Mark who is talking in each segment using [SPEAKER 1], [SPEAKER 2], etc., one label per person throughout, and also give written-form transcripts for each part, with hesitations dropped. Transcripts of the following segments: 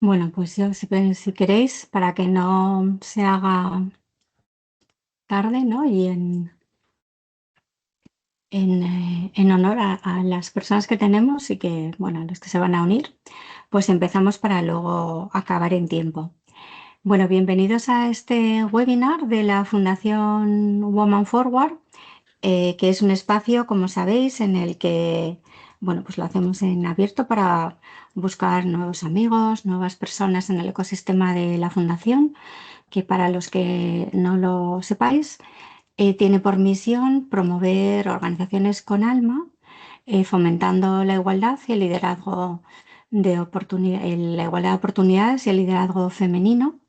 [SPEAKER 1] Bueno, pues yo, si queréis, para que no se haga tarde, ¿no? Y en honor a las personas que tenemos y que, bueno, a los que se van a unir, pues empezamos para luego acabar en tiempo. Bueno, bienvenidos a este webinar de la Fundación Woman Forward, que es un espacio, como sabéis, en el que, bueno, pues lo hacemos en abierto para buscar nuevos amigos, nuevas personas en el ecosistema de la Fundación, que para los que no lo sepáis, tiene por misión promover organizaciones con alma, fomentando la igualdad y el liderazgo la igualdad de oportunidades y el liderazgo femenino,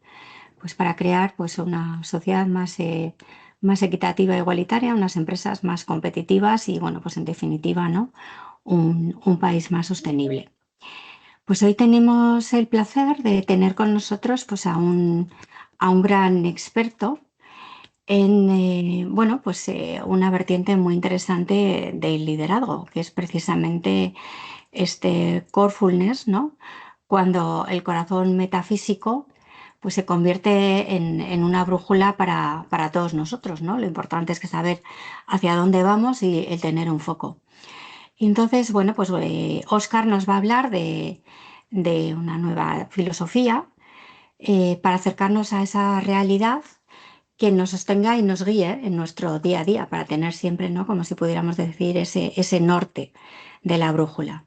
[SPEAKER 1] pues para crear pues una sociedad más equitativa e igualitaria, unas empresas más competitivas y, bueno, pues en definitiva, ¿no? Un país más sostenible. Pues hoy tenemos el placer de tener con nosotros pues a un gran experto en bueno, pues una vertiente muy interesante del liderazgo, que es precisamente este corefulness, ¿no? Cuando el corazón metafísico pues se convierte en una brújula para todos nosotros, ¿no? Lo importante es que saber hacia dónde vamos y el tener un foco. Y entonces, bueno, pues Óscar nos va a hablar de una nueva filosofía para acercarnos a esa realidad que nos sostenga y nos guíe en nuestro día a día, para tener siempre, ¿no? Como si pudiéramos decir, ese norte de la brújula.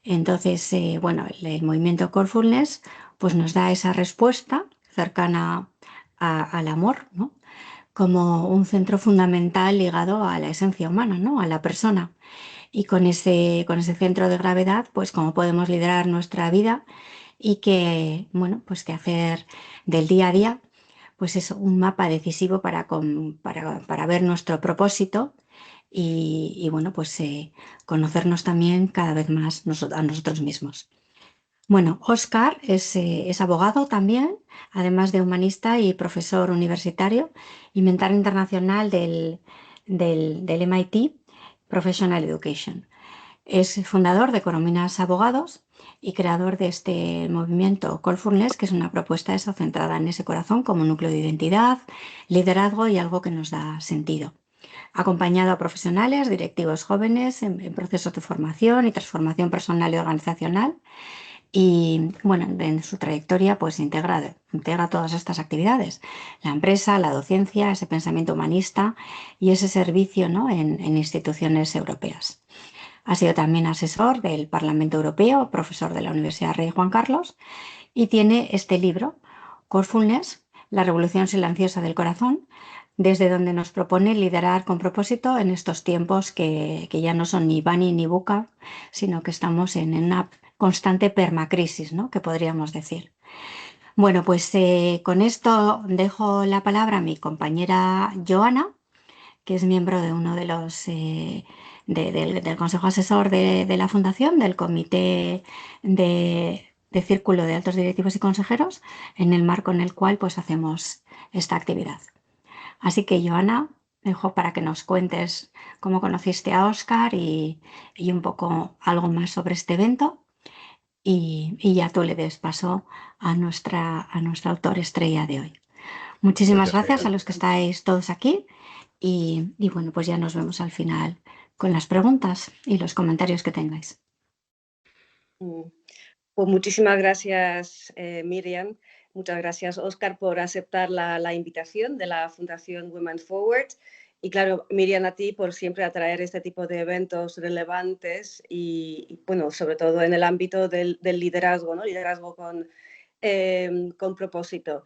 [SPEAKER 1] Entonces, bueno, el movimiento Corefulness pues nos da esa respuesta cercana al amor, ¿no? Como un centro fundamental ligado a la esencia humana, ¿no? A la persona. Y con ese centro de gravedad, pues cómo podemos liderar nuestra vida y que, bueno, pues que hacer del día a día pues es un mapa decisivo para ver nuestro propósito y, bueno, pues conocernos también cada vez más a nosotros mismos. Bueno, Óscar es abogado también, además de humanista y profesor universitario y mentor internacional del MIT Professional Education. Es fundador de Corominas Abogados y creador de este movimiento Callfulness, que es una propuesta eso, centrada en ese corazón como núcleo de identidad, liderazgo y algo que nos da sentido. Ha acompañado a profesionales, directivos jóvenes en procesos de formación y transformación personal y organizacional. Y, bueno, en su trayectoria pues integra todas estas actividades: la empresa, la docencia, ese pensamiento humanista y ese servicio, ¿no? en instituciones europeas. Ha sido también asesor del Parlamento Europeo, profesor de la Universidad Rey Juan Carlos, y tiene este libro, Corefulness, la revolución silenciosa del corazón, desde donde nos propone liderar con propósito en estos tiempos que ya no son ni Bani ni Buca, sino que estamos en una constante permacrisis, ¿no? Que podríamos decir. Bueno, pues con esto dejo la palabra a mi compañera Joana, que es miembro de uno de los del Consejo Asesor de la Fundación, del Comité de Círculo de Altos Directivos y Consejeros, en el marco en el cual pues hacemos esta actividad. Así que, Joana, dejo para que nos cuentes cómo conociste a Óscar y un poco algo más sobre este evento, y ya tú le des paso a nuestra autor estrella de hoy. Muchísimas
[SPEAKER 2] Gracias,
[SPEAKER 1] gracias a
[SPEAKER 2] Miriam.
[SPEAKER 1] los que estáis todos aquí y, bueno, pues ya nos vemos al final con las preguntas y los comentarios que tengáis.
[SPEAKER 3] Mm. Pues muchísimas gracias, Miriam. Muchas gracias, Óscar, por aceptar la invitación de la Fundación Women Forward. Y claro, Miriam, a ti por siempre atraer este tipo de eventos relevantes bueno, sobre todo en el ámbito del liderazgo, ¿no? Liderazgo con propósito.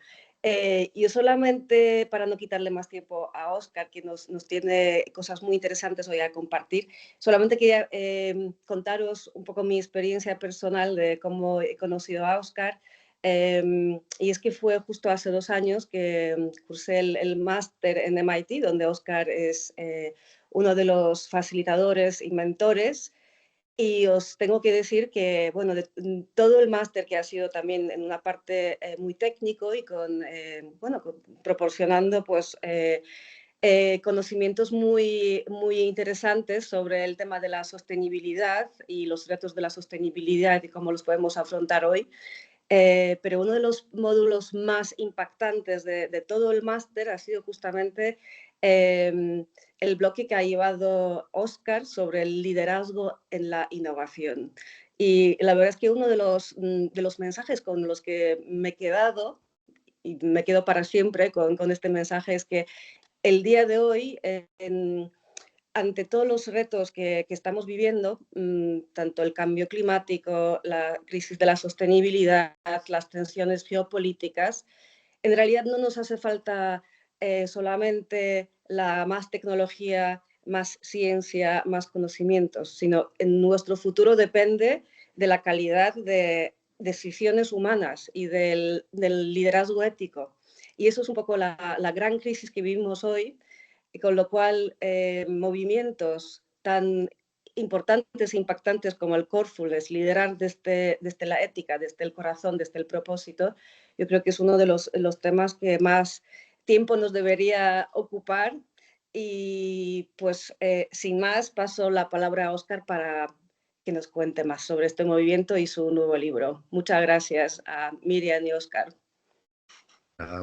[SPEAKER 3] Yo solamente, para no quitarle más tiempo a Óscar, que nos tiene cosas muy interesantes hoy a compartir, solamente quería contaros un poco mi experiencia personal de cómo he conocido a Óscar. Y es que fue justo hace 2 años que cursé el máster en MIT, donde Óscar es uno de los facilitadores y mentores. Y os tengo que decir que, bueno, todo el máster, que ha sido también en una parte muy técnico y bueno, proporcionando pues conocimientos muy interesantes sobre el tema de la sostenibilidad y los retos de la sostenibilidad y cómo los podemos afrontar hoy. pero uno de los módulos más impactantes de todo el máster ha sido justamente el bloque que ha llevado Óscar sobre el liderazgo en la innovación. Y la verdad es que uno de los mensajes con los que me he quedado, y me quedo para siempre con este mensaje, es que el día de hoy, ante todos los retos que estamos viviendo, tanto el cambio climático, la crisis de la sostenibilidad, las tensiones geopolíticas, en realidad no nos hace falta solamente la más tecnología, más ciencia, más conocimientos, sino en nuestro futuro depende de la calidad de decisiones humanas y del liderazgo ético. Y eso es un poco la gran crisis que vivimos hoy, y con lo cual movimientos tan importantes e impactantes como el Corefulness, liderar desde la ética, desde el corazón, desde el propósito, yo creo que es uno de los temas que más tiempo nos debería ocupar. Y pues sin más, paso la palabra a Óscar para que nos cuente más sobre este movimiento y su nuevo libro. Muchas gracias a Miriam y Óscar.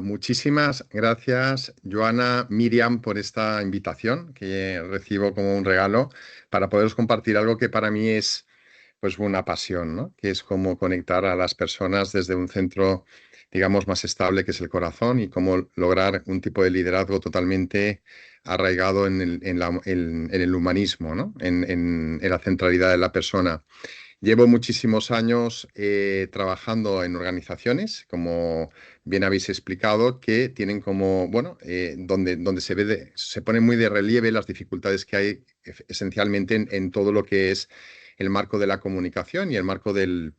[SPEAKER 2] Muchísimas gracias, Joana, Miriam, por esta invitación que recibo como un regalo para poderos compartir algo que para mí es pues una pasión, ¿no? Que es cómo conectar a las personas desde un centro, digamos, más estable que es el corazón y cómo lograr un tipo de liderazgo totalmente arraigado en el humanismo, ¿no? En la centralidad de la persona. Llevo muchísimos años trabajando en organizaciones, como bien habéis explicado, que tienen como, bueno, donde se pone muy de relieve las dificultades que hay esencialmente en todo lo que es el marco de la comunicación y el marco de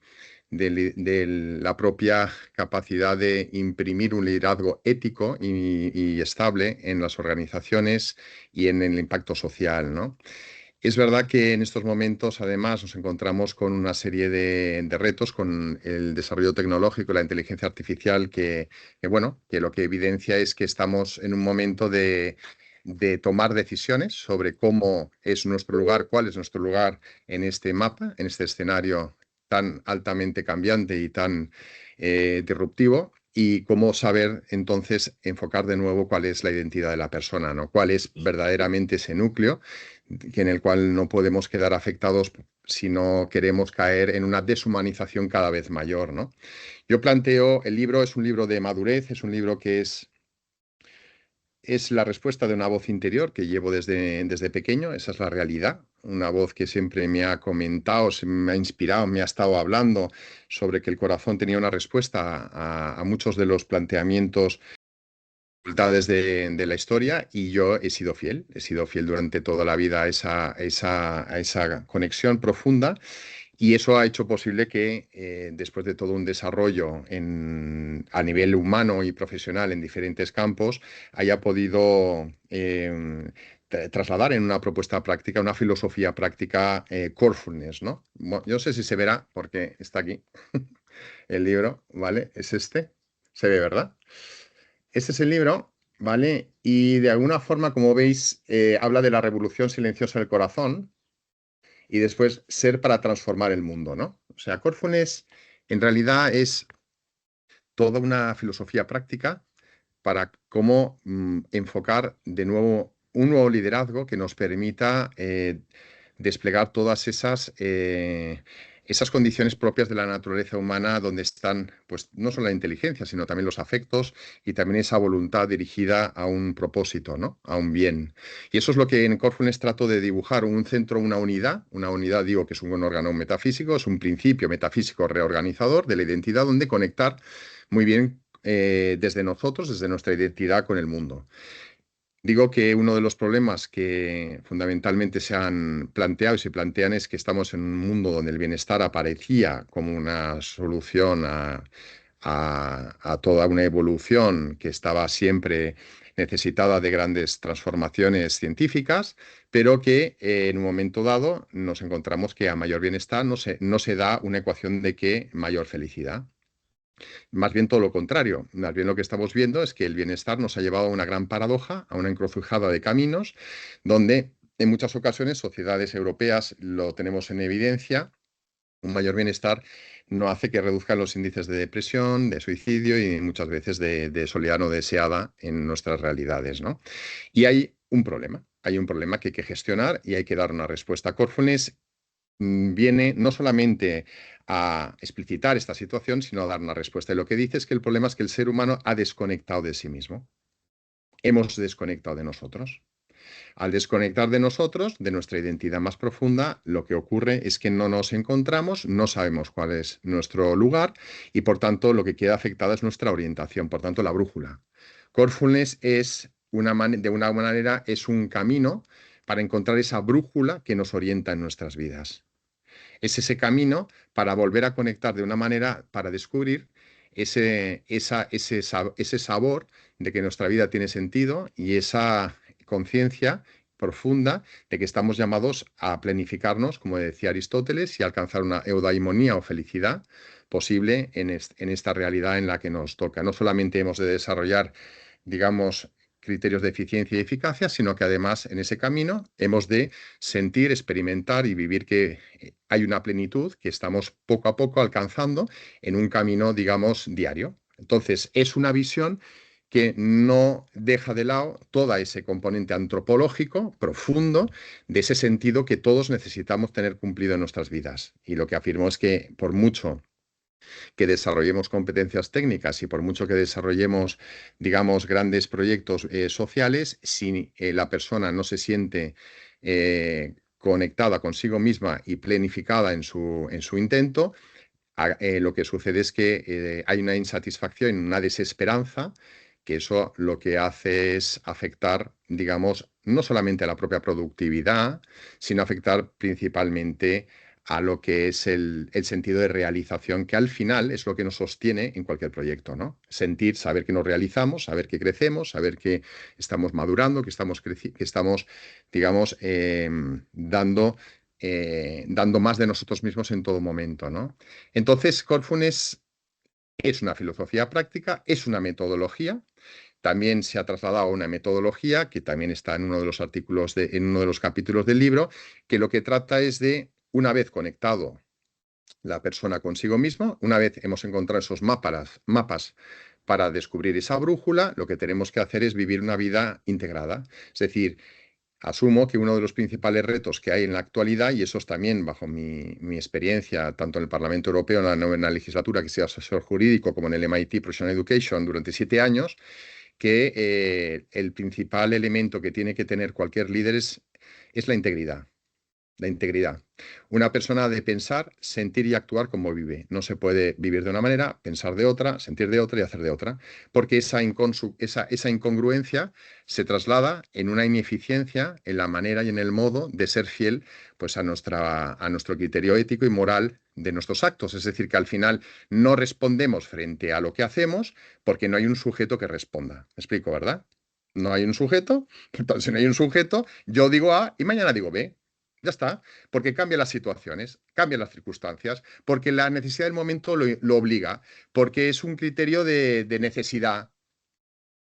[SPEAKER 2] la propia capacidad de imprimir un liderazgo ético y estable en las organizaciones y en el impacto social, ¿no? Es verdad que en estos momentos, además, nos encontramos con una serie de retos con el desarrollo tecnológico y la inteligencia artificial bueno, que lo que evidencia es que estamos en un momento de tomar decisiones sobre cómo es nuestro lugar, cuál es nuestro lugar en este mapa, en este escenario tan altamente cambiante y tan disruptivo, y cómo saber entonces enfocar de nuevo cuál es la identidad de la persona, ¿no? Cuál es verdaderamente ese núcleo en el cual no podemos quedar afectados si no queremos caer en una deshumanización cada vez mayor, ¿no? Yo planteo, el libro es un libro de madurez, es un libro que es la respuesta de una voz interior que llevo desde pequeño, esa es la realidad, una voz que siempre me ha comentado, me ha inspirado, me ha estado hablando sobre que el corazón tenía una respuesta a muchos de los planteamientos de la historia, y yo he sido fiel durante toda la vida a esa conexión profunda, y eso ha hecho posible que después de todo un desarrollo a nivel humano y profesional en diferentes campos, haya podido trasladar en una propuesta práctica, una filosofía práctica, Corefulness, ¿no? Bueno, yo no sé si se verá porque está aquí el libro, ¿vale? Es este, se ve, ¿verdad? Este es el libro, ¿vale? Y de alguna forma, como veis, habla de la revolución silenciosa del corazón y después ser para transformar el mundo, ¿no? O sea, Corefulness en realidad es toda una filosofía práctica para cómo enfocar de nuevo un nuevo liderazgo que nos permita desplegar todas esas condiciones propias de la naturaleza humana, donde están, pues, no solo la inteligencia, sino también los afectos y también esa voluntad dirigida a un propósito, ¿no? A un bien. Y eso es lo que en Corefulness trato de dibujar: un centro, una unidad, digo que es un órgano metafísico, es un principio metafísico reorganizador de la identidad, donde conectar muy bien desde nosotros, desde nuestra identidad con el mundo. Digo que uno de los problemas que fundamentalmente se han planteado y se plantean es que estamos en un mundo donde el bienestar aparecía como una solución a toda una evolución que estaba siempre necesitada de grandes transformaciones científicas, pero que en un momento dado nos encontramos que a mayor bienestar no se da una ecuación de que mayor felicidad. Más bien todo lo contrario. Más bien lo que estamos viendo es que el bienestar nos ha llevado a una gran paradoja, a una encrucijada de caminos, donde en muchas ocasiones sociedades europeas lo tenemos en evidencia, Un mayor bienestar no hace que reduzcan los índices de depresión, de suicidio y muchas veces de soledad no deseada en nuestras realidades, ¿no? Y hay un problema que hay que gestionar y hay que dar una respuesta. Corfulness viene no solamente a explicitar esta situación, sino a dar una respuesta. Y lo que dice es que el problema es que el ser humano ha desconectado de sí mismo. Hemos desconectado de nosotros. Al desconectar de nosotros, de nuestra identidad más profunda, lo que ocurre es que no nos encontramos, no sabemos cuál es nuestro lugar y por tanto lo que queda afectada es nuestra orientación, por tanto la brújula. Corfulness es de una manera es un camino para encontrar esa brújula que nos orienta en nuestras vidas. Es ese camino para volver a conectar de una manera, para descubrir ese sabor de que nuestra vida tiene sentido y esa conciencia profunda de que estamos llamados a planificarnos, como decía Aristóteles, y alcanzar una eudaimonía o felicidad posible en esta realidad en la que nos toca. No solamente hemos de desarrollar, digamos, criterios de eficiencia y eficacia, sino que además en ese camino hemos de sentir, experimentar y vivir que hay una plenitud que estamos poco a poco alcanzando en un camino, digamos, diario. Entonces, es una visión que no deja de lado todo ese componente antropológico profundo de ese sentido que todos necesitamos tener cumplido en nuestras vidas. Y lo que afirmo es que por mucho que desarrollemos competencias técnicas y por mucho que desarrollemos, digamos, grandes proyectos sociales, si la persona no se siente conectada consigo misma y planificada en su intento, lo que sucede es que hay una insatisfacción, una desesperanza, que eso lo que hace es afectar, digamos, no solamente a la propia productividad, sino afectar principalmente a lo que es el sentido de realización, que al final es lo que nos sostiene en cualquier proyecto, ¿no? Sentir, saber que nos realizamos, saber que crecemos, saber que estamos madurando, que estamos digamos, dando más de nosotros mismos en todo momento, ¿no? Entonces, Corfulness es una filosofía práctica, es una metodología. También se ha trasladado a una metodología que también está en uno de los artículos, en uno de los capítulos del libro, que lo que trata es de, una vez conectado la persona consigo misma, una vez hemos encontrado esos mapas para descubrir esa brújula, lo que tenemos que hacer es vivir una vida integrada. Es decir, asumo que uno de los principales retos que hay en la actualidad, y eso es también bajo mi experiencia, tanto en el Parlamento Europeo, en la novena legislatura, que sea asesor jurídico, como en el MIT Professional Education durante 7 años, que el principal elemento que tiene que tener cualquier líder es la integridad. La integridad. Una persona ha de pensar, sentir y actuar como vive. No se puede vivir de una manera, pensar de otra, sentir de otra y hacer de otra, porque esa incongruencia se traslada en una ineficiencia en la manera y en el modo de ser fiel pues, a nuestro criterio ético y moral de nuestros actos. Es decir, que al final no respondemos frente a lo que hacemos porque no hay un sujeto que responda. ¿Me explico, verdad? No hay un sujeto, entonces si no hay un sujeto, yo digo A y mañana digo B. Ya está, porque cambian las situaciones, cambian las circunstancias, porque la necesidad del momento lo obliga, porque es un criterio de necesidad.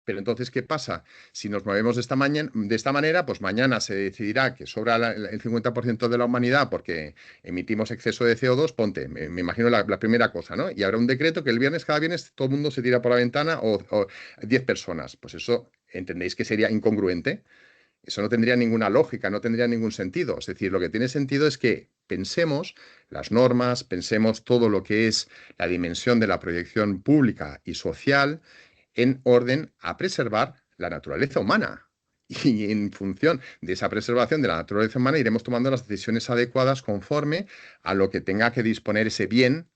[SPEAKER 2] Pero entonces, ¿qué pasa? Si nos movemos de esta manera, pues mañana se decidirá que sobra el 50% de la humanidad porque emitimos exceso de CO2, ponte, me imagino la primera cosa, ¿no? Y habrá un decreto que el viernes, cada viernes, todo el mundo se tira por la ventana o 10 personas. Pues eso, ¿entendéis que sería incongruente? Eso no tendría ninguna lógica, no tendría ningún sentido. Es decir, lo que tiene sentido es que pensemos las normas, pensemos todo lo que es la dimensión de la proyección pública y social en orden a preservar la naturaleza humana. Y en función de esa preservación de la naturaleza humana iremos tomando las decisiones adecuadas conforme a lo que tenga que disponer ese bien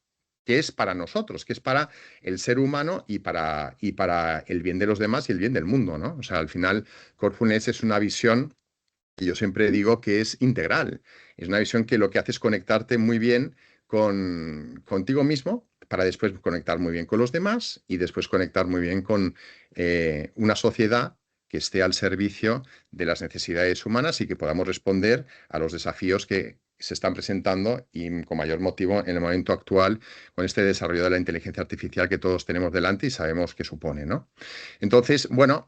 [SPEAKER 2] que es para nosotros, que es para el ser humano y para el bien de los demás y el bien del mundo, ¿no? O sea, al final, Corfulness es una visión que yo siempre digo que es integral. Es una visión que lo que hace es conectarte muy bien contigo mismo para después conectar muy bien con los demás y después conectar muy bien con una sociedad que esté al servicio de las necesidades humanas y que podamos responder a los desafíos que se están presentando y con mayor motivo en el momento actual con este desarrollo de la inteligencia artificial que todos tenemos delante y sabemos qué supone, ¿no? Entonces, bueno,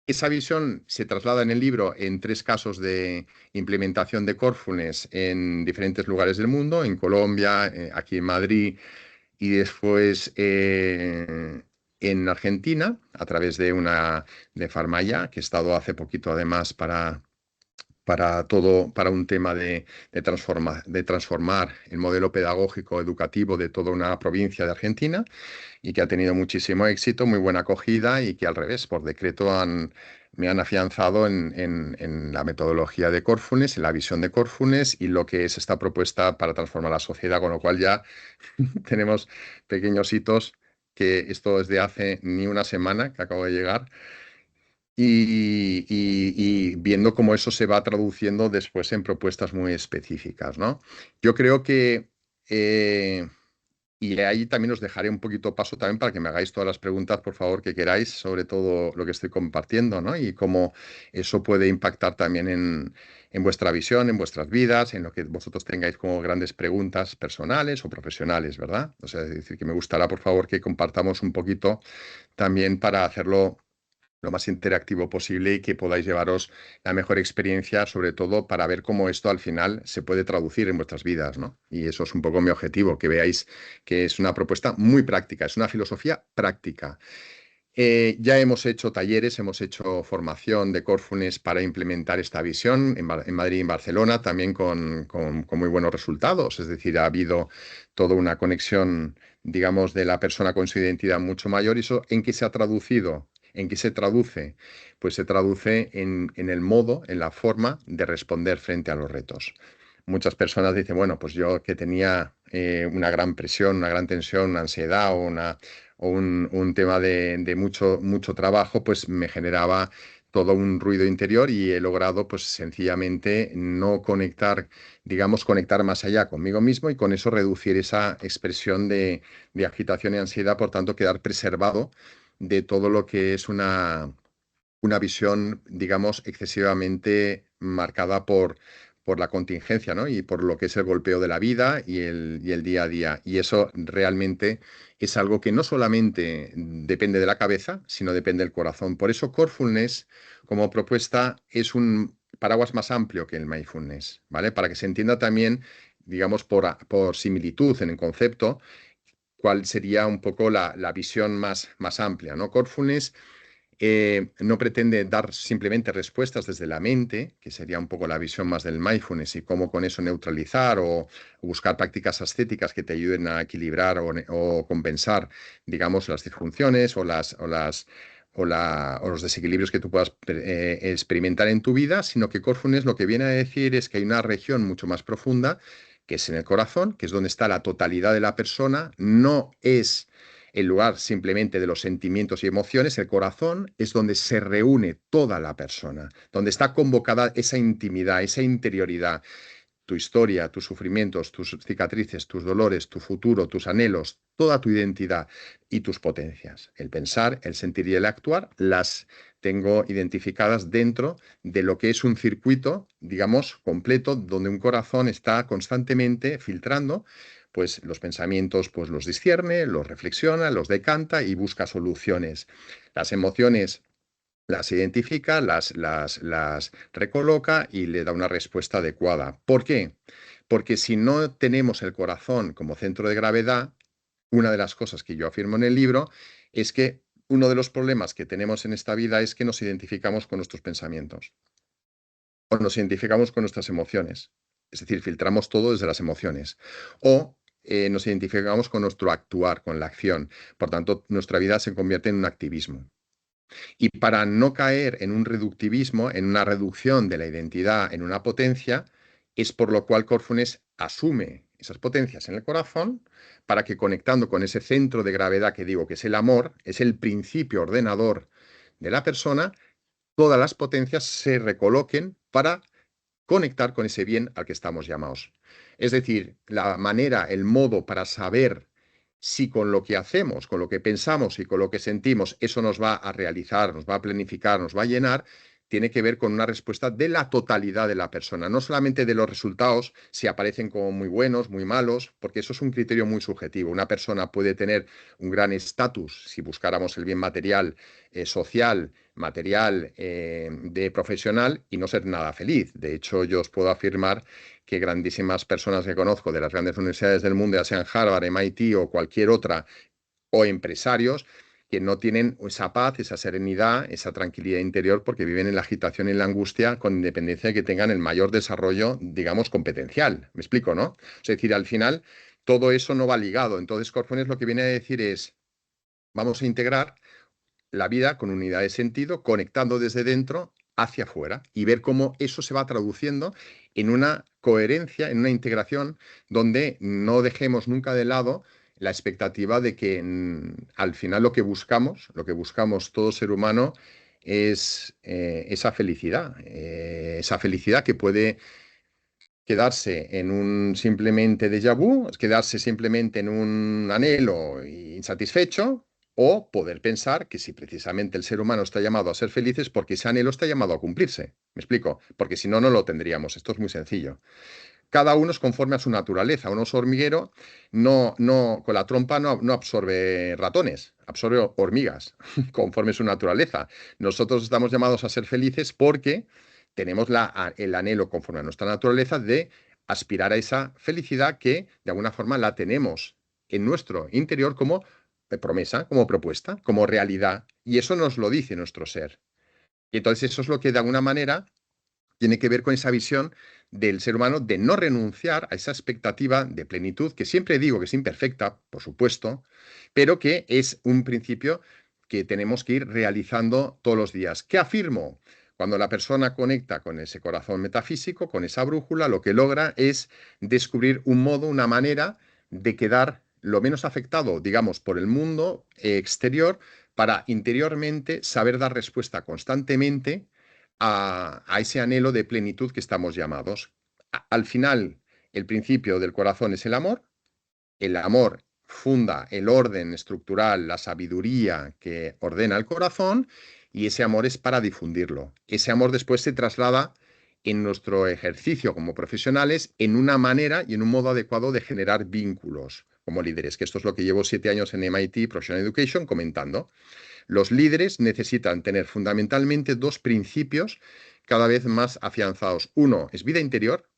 [SPEAKER 2] Esa visión se traslada en el libro en 3 casos de implementación de Corefulness en diferentes lugares del mundo, en Colombia, aquí en Madrid y después en Argentina, a través de de Farmaya, que he estado hace poquito además para un tema de transformar el modelo pedagógico educativo de toda una provincia de Argentina y que ha tenido muchísimo éxito, muy buena acogida y que al revés, por decreto me han afianzado en la metodología de Corefulness, en la visión de Corefulness y lo que es esta propuesta para transformar la sociedad, con lo cual ya tenemos pequeños hitos, que esto es de hace ni una semana que acabo de llegar, y viendo cómo eso se va traduciendo después en propuestas muy específicas, ¿no? Yo creo que, y ahí también os dejaré un poquito paso también para que me hagáis todas las preguntas, por favor, que queráis sobre todo lo que estoy compartiendo, ¿no? Y cómo eso puede impactar también en vuestra visión, en vuestras vidas, en lo que vosotros tengáis como grandes preguntas personales o profesionales, ¿verdad? O sea, es decir, que me gustará, por favor, que compartamos un poquito también para hacerlo lo más interactivo posible y que podáis llevaros la mejor experiencia, sobre todo para ver cómo esto al final se puede traducir en vuestras vidas, ¿no? Y eso es un poco mi objetivo, que veáis que es una propuesta muy práctica, es una filosofía práctica. Ya hemos hecho talleres, hemos hecho formación de Corefulness para implementar esta visión en Madrid y en Barcelona, también con muy buenos resultados. Es decir, ha habido toda una conexión, digamos, de la persona con su identidad mucho mayor. ¿Y eso en qué se ha traducido? ¿En qué se traduce? Pues se traduce en el modo, en la forma de responder frente a los retos. Muchas personas dicen, bueno, pues yo que tenía una gran presión, una gran tensión, una ansiedad o un tema de mucho trabajo, pues me generaba todo un ruido interior y he logrado pues sencillamente no conectar, digamos, conectar más allá conmigo mismo y con eso reducir esa expresión de agitación y ansiedad, por tanto quedar preservado de todo lo que es una visión, digamos, excesivamente marcada por la contingencia, ¿no? Y por lo que es el golpeo de la vida y el día a día. Y eso realmente es algo que no solamente depende de la cabeza, sino depende del corazón. Por eso Corefulness, como propuesta, es un paraguas más amplio que el mindfulness, ¿vale? Para que se entienda también, digamos, por similitud en el concepto, cuál sería un poco la visión más amplia, ¿no? Corefulness no pretende dar simplemente respuestas desde la mente, que sería un poco la visión más del mindfulness y cómo con eso neutralizar o buscar prácticas ascéticas que te ayuden a equilibrar o compensar, digamos, las disfunciones o los desequilibrios que tú puedas experimentar en tu vida, sino que Corefulness lo que viene a decir es que hay una región mucho más profunda, que es en el corazón, que es donde está la totalidad de la persona, no es el lugar simplemente de los sentimientos y emociones. El corazón es donde se reúne toda la persona, donde está convocada esa intimidad, esa interioridad, tu historia, tus sufrimientos, tus cicatrices, tus dolores, tu futuro, tus anhelos, toda tu identidad y tus potencias. El pensar, el sentir y el actuar las tengo identificadas dentro de lo que es un circuito, digamos, completo, donde un corazón está constantemente filtrando, pues los pensamientos, pues los discierne, los reflexiona, los decanta y busca soluciones. Las emociones las identifica, las recoloca y le da una respuesta adecuada. ¿Por qué? Porque si no tenemos el corazón como centro de gravedad, una de las cosas que yo afirmo en el libro es que uno de los problemas que tenemos en esta vida es que nos identificamos con nuestros pensamientos o nos identificamos con nuestras emociones. Es decir, filtramos todo desde las emociones. O nos identificamos con nuestro actuar, con la acción. Por tanto, nuestra vida se convierte en un activismo. Y para no caer en un reductivismo, en una reducción de la identidad en una potencia, es por lo cual Corefulness asume esas potencias en el corazón para que conectando con ese centro de gravedad que digo que es el amor, es el principio ordenador de la persona, todas las potencias se recoloquen para conectar con ese bien al que estamos llamados. Es decir, la manera, el modo para saber si con lo que hacemos, con lo que pensamos y con lo que sentimos, eso nos va a realizar, nos va a planificar, nos va a llenar, tiene que ver con una respuesta de la totalidad de la persona, no solamente de los resultados, si aparecen como muy buenos, muy malos, porque eso es un criterio muy subjetivo. Una persona puede tener un gran estatus, si buscáramos el bien material, social, material, de profesional, y no ser nada feliz. De hecho, yo os puedo afirmar que grandísimas personas que conozco de las grandes universidades del mundo, ya sean Harvard, MIT o cualquier otra, o empresarios, que no tienen esa paz, esa serenidad, esa tranquilidad interior, porque viven en la agitación y en la angustia, con independencia de que tengan el mayor desarrollo, digamos, competencial. ¿Me explico, no? Es decir, al final, todo eso no va ligado. Entonces, Corfones lo que viene a decir es, vamos a integrar la vida con unidad de sentido, conectando desde dentro hacia afuera y ver cómo eso se va traduciendo en una coherencia, en una integración donde no dejemos nunca de lado la expectativa de que al final lo que buscamos todo ser humano es esa felicidad que puede quedarse en un simplemente déjà vu, quedarse simplemente en un anhelo insatisfecho, o poder pensar que si precisamente el ser humano está llamado a ser feliz es porque ese anhelo está llamado a cumplirse. ¿Me explico? Porque si no, no lo tendríamos. Esto es muy sencillo. Cada uno es conforme a su naturaleza. Un oso hormiguero con la trompa no absorbe ratones, absorbe hormigas, conforme a su naturaleza. Nosotros estamos llamados a ser felices porque tenemos el anhelo conforme a nuestra naturaleza de aspirar a esa felicidad que de alguna forma la tenemos en nuestro interior como promesa, como propuesta, como realidad. Y eso nos lo dice nuestro ser. Y entonces eso es lo que de alguna manera tiene que ver con esa visión del ser humano de no renunciar a esa expectativa de plenitud, que siempre digo que es imperfecta, por supuesto, pero que es un principio que tenemos que ir realizando todos los días. ¿Qué afirmo? Cuando la persona conecta con ese corazón metafísico, con esa brújula, lo que logra es descubrir un modo, una manera de quedar lo menos afectado, digamos, por el mundo exterior, para interiormente saber dar respuesta constantemente a ese anhelo de plenitud que estamos llamados. Al final, el principio del corazón es el amor funda el orden estructural, la sabiduría que ordena el corazón, y ese amor es para difundirlo. Ese amor después se traslada en nuestro ejercicio como profesionales en una manera y en un modo adecuado de generar vínculos como líderes, que esto es lo que llevo 7 años en MIT Professional Education comentando. Los líderes necesitan tener fundamentalmente 2 principios cada vez más afianzados. Uno es vida interior,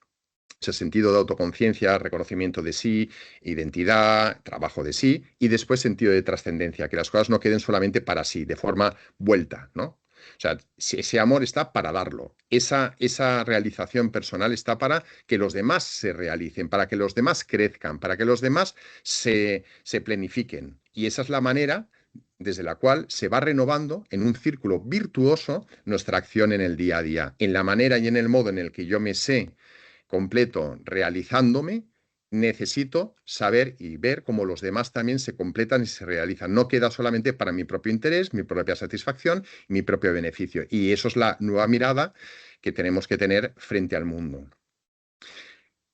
[SPEAKER 2] ese sentido de autoconciencia, reconocimiento de sí, identidad, trabajo de sí, y después sentido de trascendencia, que las cosas no queden solamente para sí, de forma vuelta, ¿no? O sea, ese amor está para darlo, esa realización personal está para que los demás se realicen, para que los demás crezcan, para que los demás se plenifiquen. Y esa es la manera desde la cual se va renovando en un círculo virtuoso nuestra acción en el día a día, en la manera y en el modo en el que yo me sé completo realizándome, necesito saber y ver cómo los demás también se completan y se realizan. No queda solamente para mi propio interés, mi propia satisfacción, mi propio beneficio. Y eso es la nueva mirada que tenemos que tener frente al mundo.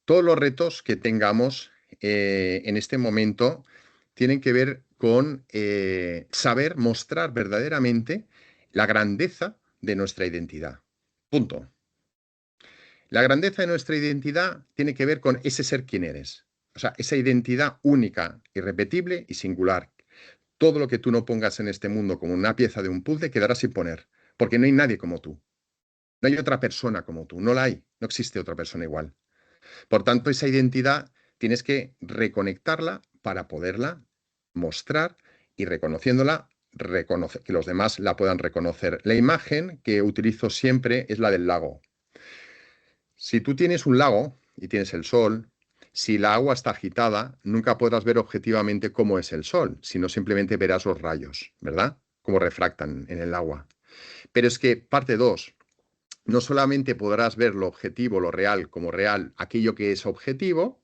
[SPEAKER 2] Todos los retos que tengamos en este momento tienen que ver con saber mostrar verdaderamente la grandeza de nuestra identidad. Punto. La grandeza de nuestra identidad tiene que ver con ese ser quien eres. O sea, esa identidad única, irrepetible y singular. Todo lo que tú no pongas en este mundo como una pieza de un puzzle quedará sin poner, porque no hay nadie como tú. No hay otra persona como tú, no la hay, no existe otra persona igual. Por tanto, esa identidad tienes que reconectarla para poderla mostrar y reconociéndola, que los demás la puedan reconocer. La imagen que utilizo siempre es la del lago. Si tú tienes un lago y tienes el sol, si la agua está agitada, nunca podrás ver objetivamente cómo es el sol, sino simplemente verás los rayos, ¿verdad? Cómo refractan en el agua. Pero es que, parte 2, no solamente podrás ver lo objetivo, lo real, como real, aquello que es objetivo,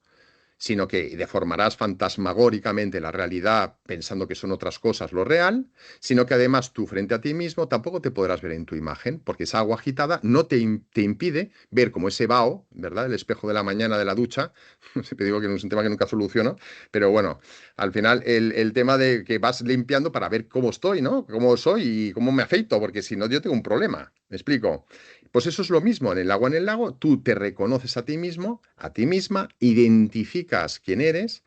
[SPEAKER 2] sino que deformarás fantasmagóricamente la realidad pensando que son otras cosas lo real, sino que además tú frente a ti mismo tampoco te podrás ver en tu imagen, porque esa agua agitada no te impide ver como ese vaho, ¿verdad? El espejo de la mañana de la ducha, siempre digo que no es un tema que nunca soluciono, pero bueno, al final el tema de que vas limpiando para ver cómo estoy, ¿no? Cómo soy y cómo me afeito, porque si no yo tengo un problema, ¿me explico? Pues eso es lo mismo en el agua en el lago, tú te reconoces a ti mismo, a ti misma, identificas quién eres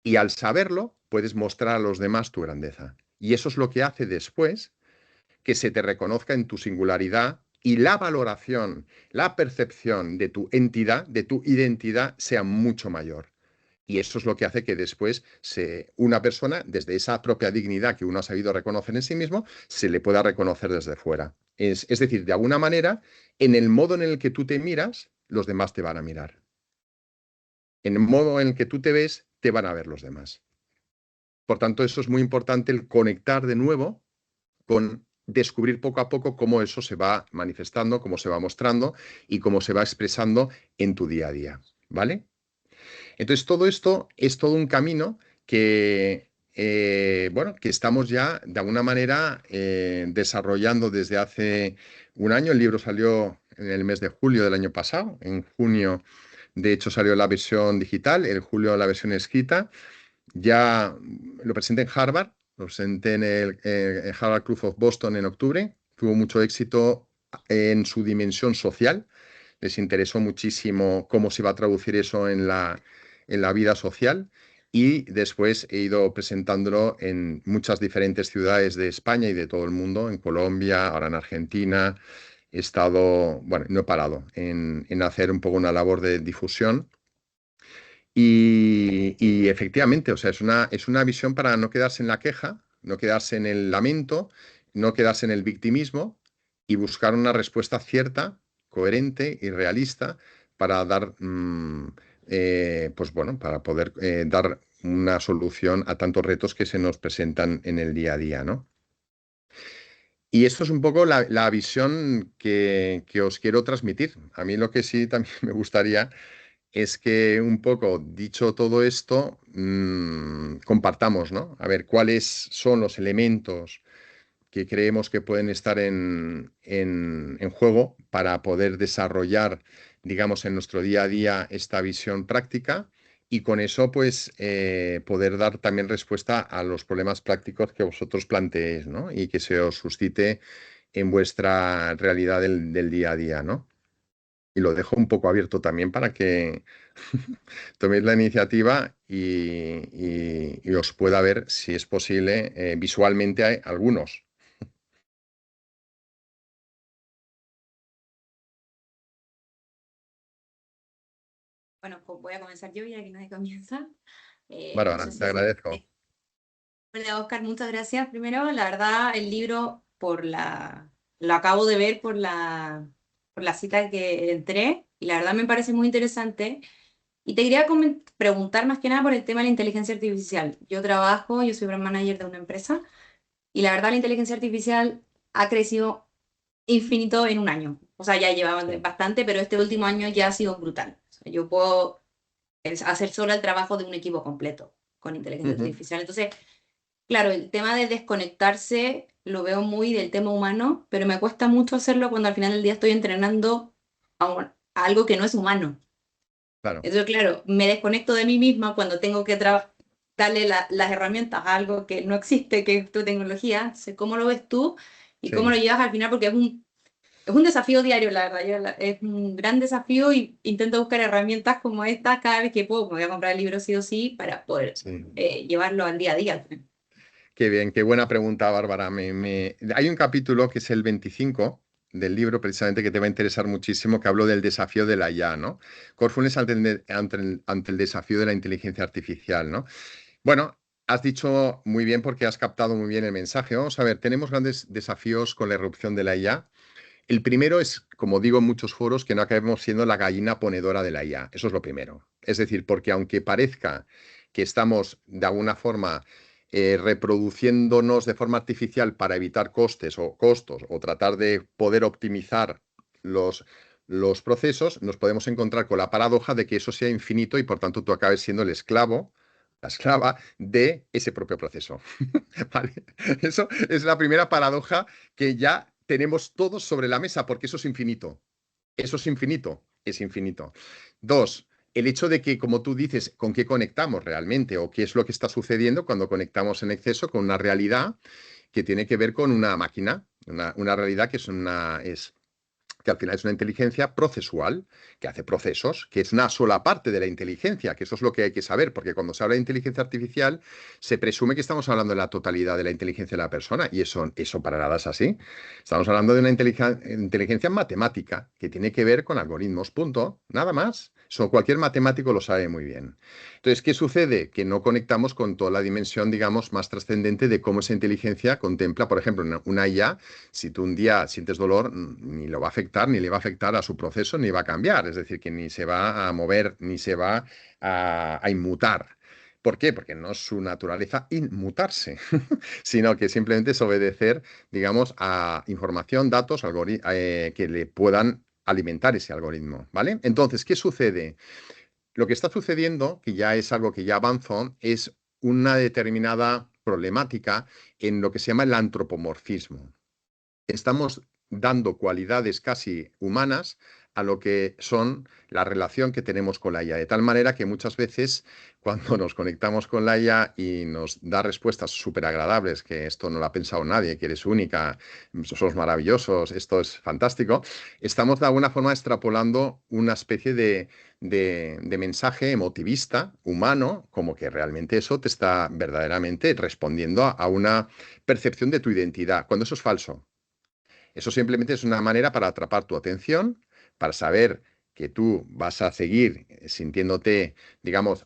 [SPEAKER 2] y al saberlo puedes mostrar a los demás tu grandeza. Y eso es lo que hace después que se te reconozca en tu singularidad y la valoración, la percepción de tu entidad, de tu identidad sea mucho mayor. Y eso es lo que hace que después una persona, desde esa propia dignidad que uno ha sabido reconocer en sí mismo, se le pueda reconocer desde fuera. Es decir, de alguna manera, en el modo en el que tú te miras, los demás te van a mirar. En el modo en el que tú te ves, te van a ver los demás. Por tanto, eso es muy importante, el conectar de nuevo con descubrir poco a poco cómo eso se va manifestando, cómo se va mostrando y cómo se va expresando en tu día a día. ¿Vale? Entonces, todo esto es todo un camino bueno, que estamos ya de alguna manera desarrollando desde hace un año. El libro salió en el mes de julio del año pasado. En junio, de hecho, salió la versión digital, en julio la versión escrita. Ya lo presenté en Harvard, lo presenté en el Harvard Club of Boston en octubre. Tuvo mucho éxito en su dimensión social. Les interesó muchísimo cómo se iba a traducir eso en la vida social y después he ido presentándolo en muchas diferentes ciudades de España y de todo el mundo, en Colombia, ahora en Argentina. He estado, bueno, no he parado en hacer un poco una labor de difusión y efectivamente, o sea, es una visión para no quedarse en la queja, no quedarse en el lamento, no quedarse en el victimismo y buscar una respuesta cierta, coherente y realista para dar, pues bueno, para poder dar una solución a tantos retos que se nos presentan en el día a día, ¿no? Y esto es un poco la visión que os quiero transmitir. A mí lo que sí también me gustaría es que un poco, dicho todo esto, compartamos, ¿no? A ver, cuáles son los elementos que creemos que pueden estar en juego para poder desarrollar, digamos, en nuestro día a día esta visión práctica y con eso, pues, poder dar también respuesta a los problemas prácticos que vosotros planteéis, ¿no? Y que se os suscite en vuestra realidad del día a día, ¿no? Y lo dejo un poco abierto también para que toméis la iniciativa y os pueda ver, si es posible, visualmente hay algunos.
[SPEAKER 4] Bueno, pues voy a comenzar yo ya que nadie comienza. No sé
[SPEAKER 2] Bárbara, te
[SPEAKER 4] si
[SPEAKER 2] agradezco.
[SPEAKER 4] Hola, Oscar, muchas gracias. Primero, la verdad, el libro lo acabo de ver por la cita que entré y la verdad me parece muy interesante. Y te quería preguntar más que nada por el tema de la inteligencia artificial. Yo soy brand manager de una empresa y la verdad la inteligencia artificial ha crecido infinito en un año. O sea, ya llevaba
[SPEAKER 2] Sí.
[SPEAKER 4] bastante, pero este último año ya ha sido brutal. O sea, yo puedo hacer solo el trabajo de un equipo completo con inteligencia
[SPEAKER 2] Ujú.
[SPEAKER 4] artificial. Entonces, claro, el tema de desconectarse lo veo muy del tema humano, pero me cuesta mucho hacerlo cuando al final del día estoy entrenando a algo que no es humano.
[SPEAKER 2] Claro,
[SPEAKER 4] Entonces, claro, me desconecto de mí misma cuando tengo que darle las herramientas a algo que no existe, que es tu tecnología. Entonces, ¿cómo lo ves tú y cómo
[SPEAKER 2] sí.
[SPEAKER 4] lo llevas al final? Porque es un desafío diario, la verdad. Es un gran desafío y intento buscar herramientas como estas cada vez que puedo. Me voy a comprar el libro sí o sí para poder
[SPEAKER 2] Sí.
[SPEAKER 4] llevarlo al día a día.
[SPEAKER 2] Qué bien, qué buena pregunta, Bárbara. Hay un capítulo que es el 25 del libro, precisamente, que te va a interesar muchísimo, que hablo del desafío de la IA, ¿no? Corfunes ante el desafío de la inteligencia artificial, ¿no? Bueno, has dicho muy bien porque has captado muy bien el mensaje. Vamos a ver, tenemos grandes desafíos con la irrupción de la IA. El primero es, como digo en muchos foros, que no acabemos siendo la gallina ponedora de la IA. Eso es lo primero. Es decir, porque aunque parezca que estamos de alguna forma reproduciéndonos de forma artificial para evitar costes o costos o tratar de poder optimizar los, los procesos, nos podemos encontrar con la paradoja de que eso sea infinito y por tanto tú acabes siendo el esclavo, la esclava de ese propio proceso. ¿Vale? Eso es la primera paradoja que ya tenemos todos sobre la mesa, porque eso es infinito. Eso es infinito, es infinito. Dos, el hecho de que, como tú dices, con qué conectamos realmente o qué es lo que está sucediendo cuando conectamos en exceso con una realidad que tiene que ver con una máquina, una realidad que que al final es una inteligencia procesual, que hace procesos, que es una sola parte de la inteligencia, que eso es lo que hay que saber, porque cuando se habla de inteligencia artificial se presume que estamos hablando de la totalidad de la inteligencia de la persona, y eso para nada es así. Estamos hablando de una inteligencia matemática, que tiene que ver con algoritmos, punto, nada más. Eso cualquier matemático lo sabe muy bien. Entonces, ¿qué sucede? Que no conectamos con toda la dimensión, digamos, más trascendente de cómo esa inteligencia contempla, por ejemplo, una IA. Si tú un día sientes dolor, ni lo va a afectar, ni le va a afectar a su proceso, ni va a cambiar. Es decir, que ni se va a mover, ni se va a inmutar. ¿Por qué? Porque no es su naturaleza inmutarse, sino que simplemente es obedecer, digamos, a información, datos, que le puedan alimentar ese algoritmo, ¿vale? Entonces, ¿qué sucede? Lo que está sucediendo, que ya es algo que ya avanzó, es una determinada problemática en lo que se llama el antropomorfismo. Estamos dando cualidades casi humanas a lo que son la relación que tenemos con la IA, de tal manera que muchas veces cuando nos conectamos con la IA y nos da respuestas súper agradables, que esto no lo ha pensado nadie, que eres única, sos maravillosos, esto es fantástico, estamos de alguna forma extrapolando una especie de mensaje emotivista, humano, como que realmente eso te está verdaderamente respondiendo a una percepción de tu identidad, cuando eso es falso. Eso simplemente es una manera para atrapar tu atención, para saber que tú vas a seguir sintiéndote, digamos,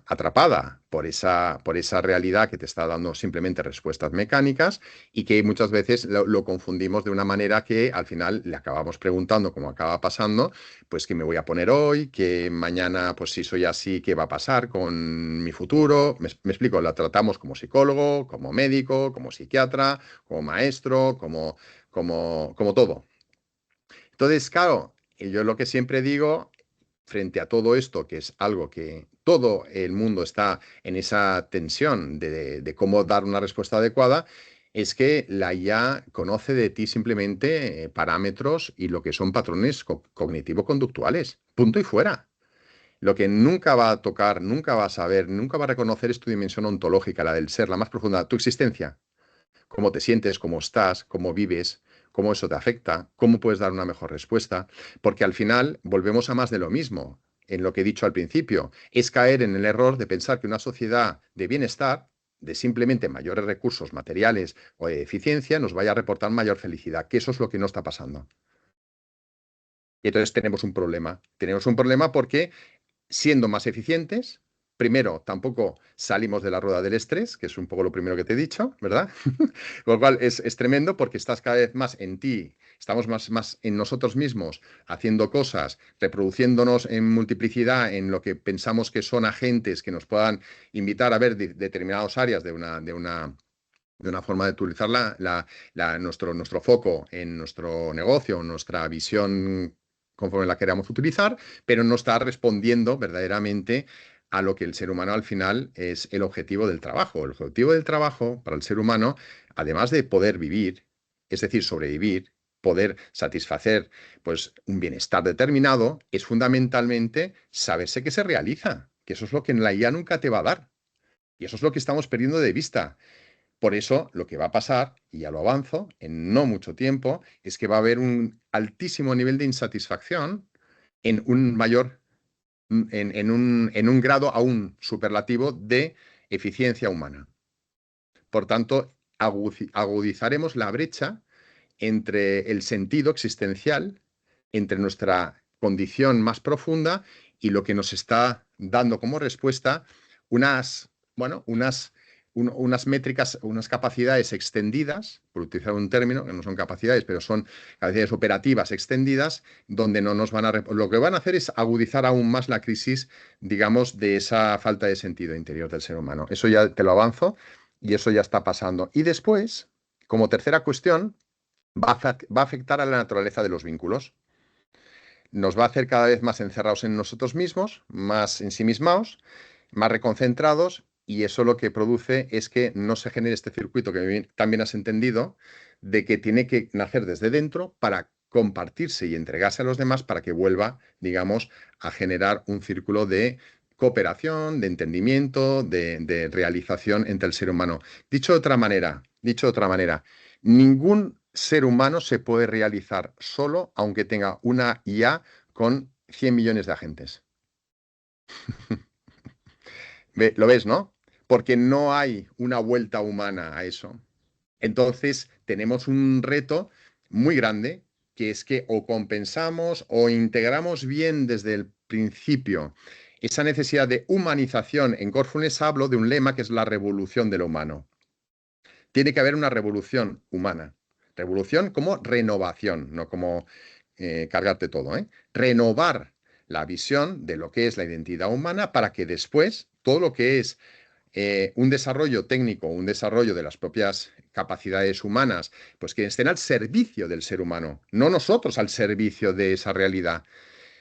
[SPEAKER 2] atrapada por esa realidad que te está dando simplemente respuestas mecánicas y que muchas veces lo confundimos de una manera que al final le acabamos preguntando, como acaba pasando, pues qué me voy a poner hoy, que mañana, pues si soy así, qué va a pasar con mi futuro. Me explico, la tratamos como psicólogo, como médico, como psiquiatra, como maestro, como todo. Entonces, claro, yo lo que siempre digo, frente a todo esto, que es algo que todo el mundo está en esa tensión de cómo dar una respuesta adecuada, es que la IA conoce de ti simplemente parámetros y lo que son patrones cognitivo-conductuales. Punto y fuera. Lo que nunca va a tocar, nunca va a saber, nunca va a reconocer es tu dimensión ontológica, la del ser, la más profunda, tu existencia. Cómo te sientes, cómo estás, cómo vives, cómo eso te afecta, cómo puedes dar una mejor respuesta, porque al final volvemos a más de lo mismo. En lo que he dicho al principio, es caer en el error de pensar que una sociedad de bienestar, de simplemente mayores recursos materiales o de eficiencia, nos vaya a reportar mayor felicidad, que eso es lo que no está pasando. Y entonces tenemos un problema. Tenemos un problema porque siendo más eficientes, primero, tampoco salimos de la rueda del estrés, que es un poco lo primero que te he dicho, ¿verdad? Con lo cual es tremendo porque estás cada vez más en ti, estamos más en nosotros mismos, haciendo cosas, reproduciéndonos en multiplicidad en lo que pensamos que son agentes que nos puedan invitar a ver determinadas áreas de una forma de utilizar nuestro foco en nuestro negocio, nuestra visión conforme la queramos utilizar, pero no está respondiendo verdaderamente a lo que el ser humano al final es el objetivo del trabajo. El objetivo del trabajo para el ser humano, además de poder vivir, es decir, sobrevivir, poder satisfacer pues, un bienestar determinado, es fundamentalmente saberse que se realiza, que eso es lo que en la IA nunca te va a dar. Y eso es lo que estamos perdiendo de vista. Por eso, lo que va a pasar, y ya lo avanzo, en no mucho tiempo, es que va a haber un altísimo nivel de insatisfacción en un mayor, en un grado aún superlativo de eficiencia humana. Por tanto, agudizaremos la brecha entre el sentido existencial, entre nuestra condición más profunda y lo que nos está dando como respuesta unas métricas, unas capacidades extendidas, por utilizar un término, que no son capacidades, pero son capacidades operativas extendidas, donde no nos van a... Lo que van a hacer es agudizar aún más la crisis, digamos, de esa falta de sentido interior del ser humano. Eso ya te lo avanzo y eso ya está pasando. Y después, como tercera cuestión, va a afectar a la naturaleza de los vínculos. nos va a hacer cada vez más encerrados en nosotros mismos, más ensimismados, más reconcentrados, y eso lo que produce es que no se genere este circuito que también has entendido, de que tiene que nacer desde dentro para compartirse y entregarse a los demás para que vuelva, digamos, a generar un círculo de cooperación, de entendimiento, de realización entre el ser humano. Dicho de otra manera, ningún ser humano se puede realizar solo, aunque tenga una IA con 100 millones de agentes. ¿Lo ves, no? Porque no hay una vuelta humana a eso. Entonces, tenemos un reto muy grande, que es que o compensamos o integramos bien desde el principio esa necesidad de humanización. En Corfúnes hablo de un lema que es la revolución de lo humano. Tiene que haber una revolución humana. Revolución como renovación, no como cargarte todo, ¿eh? Renovar la visión de lo que es la identidad humana para que después todo lo que es un desarrollo técnico, un desarrollo de las propias capacidades humanas, pues que estén al servicio del ser humano, no nosotros al servicio de esa realidad.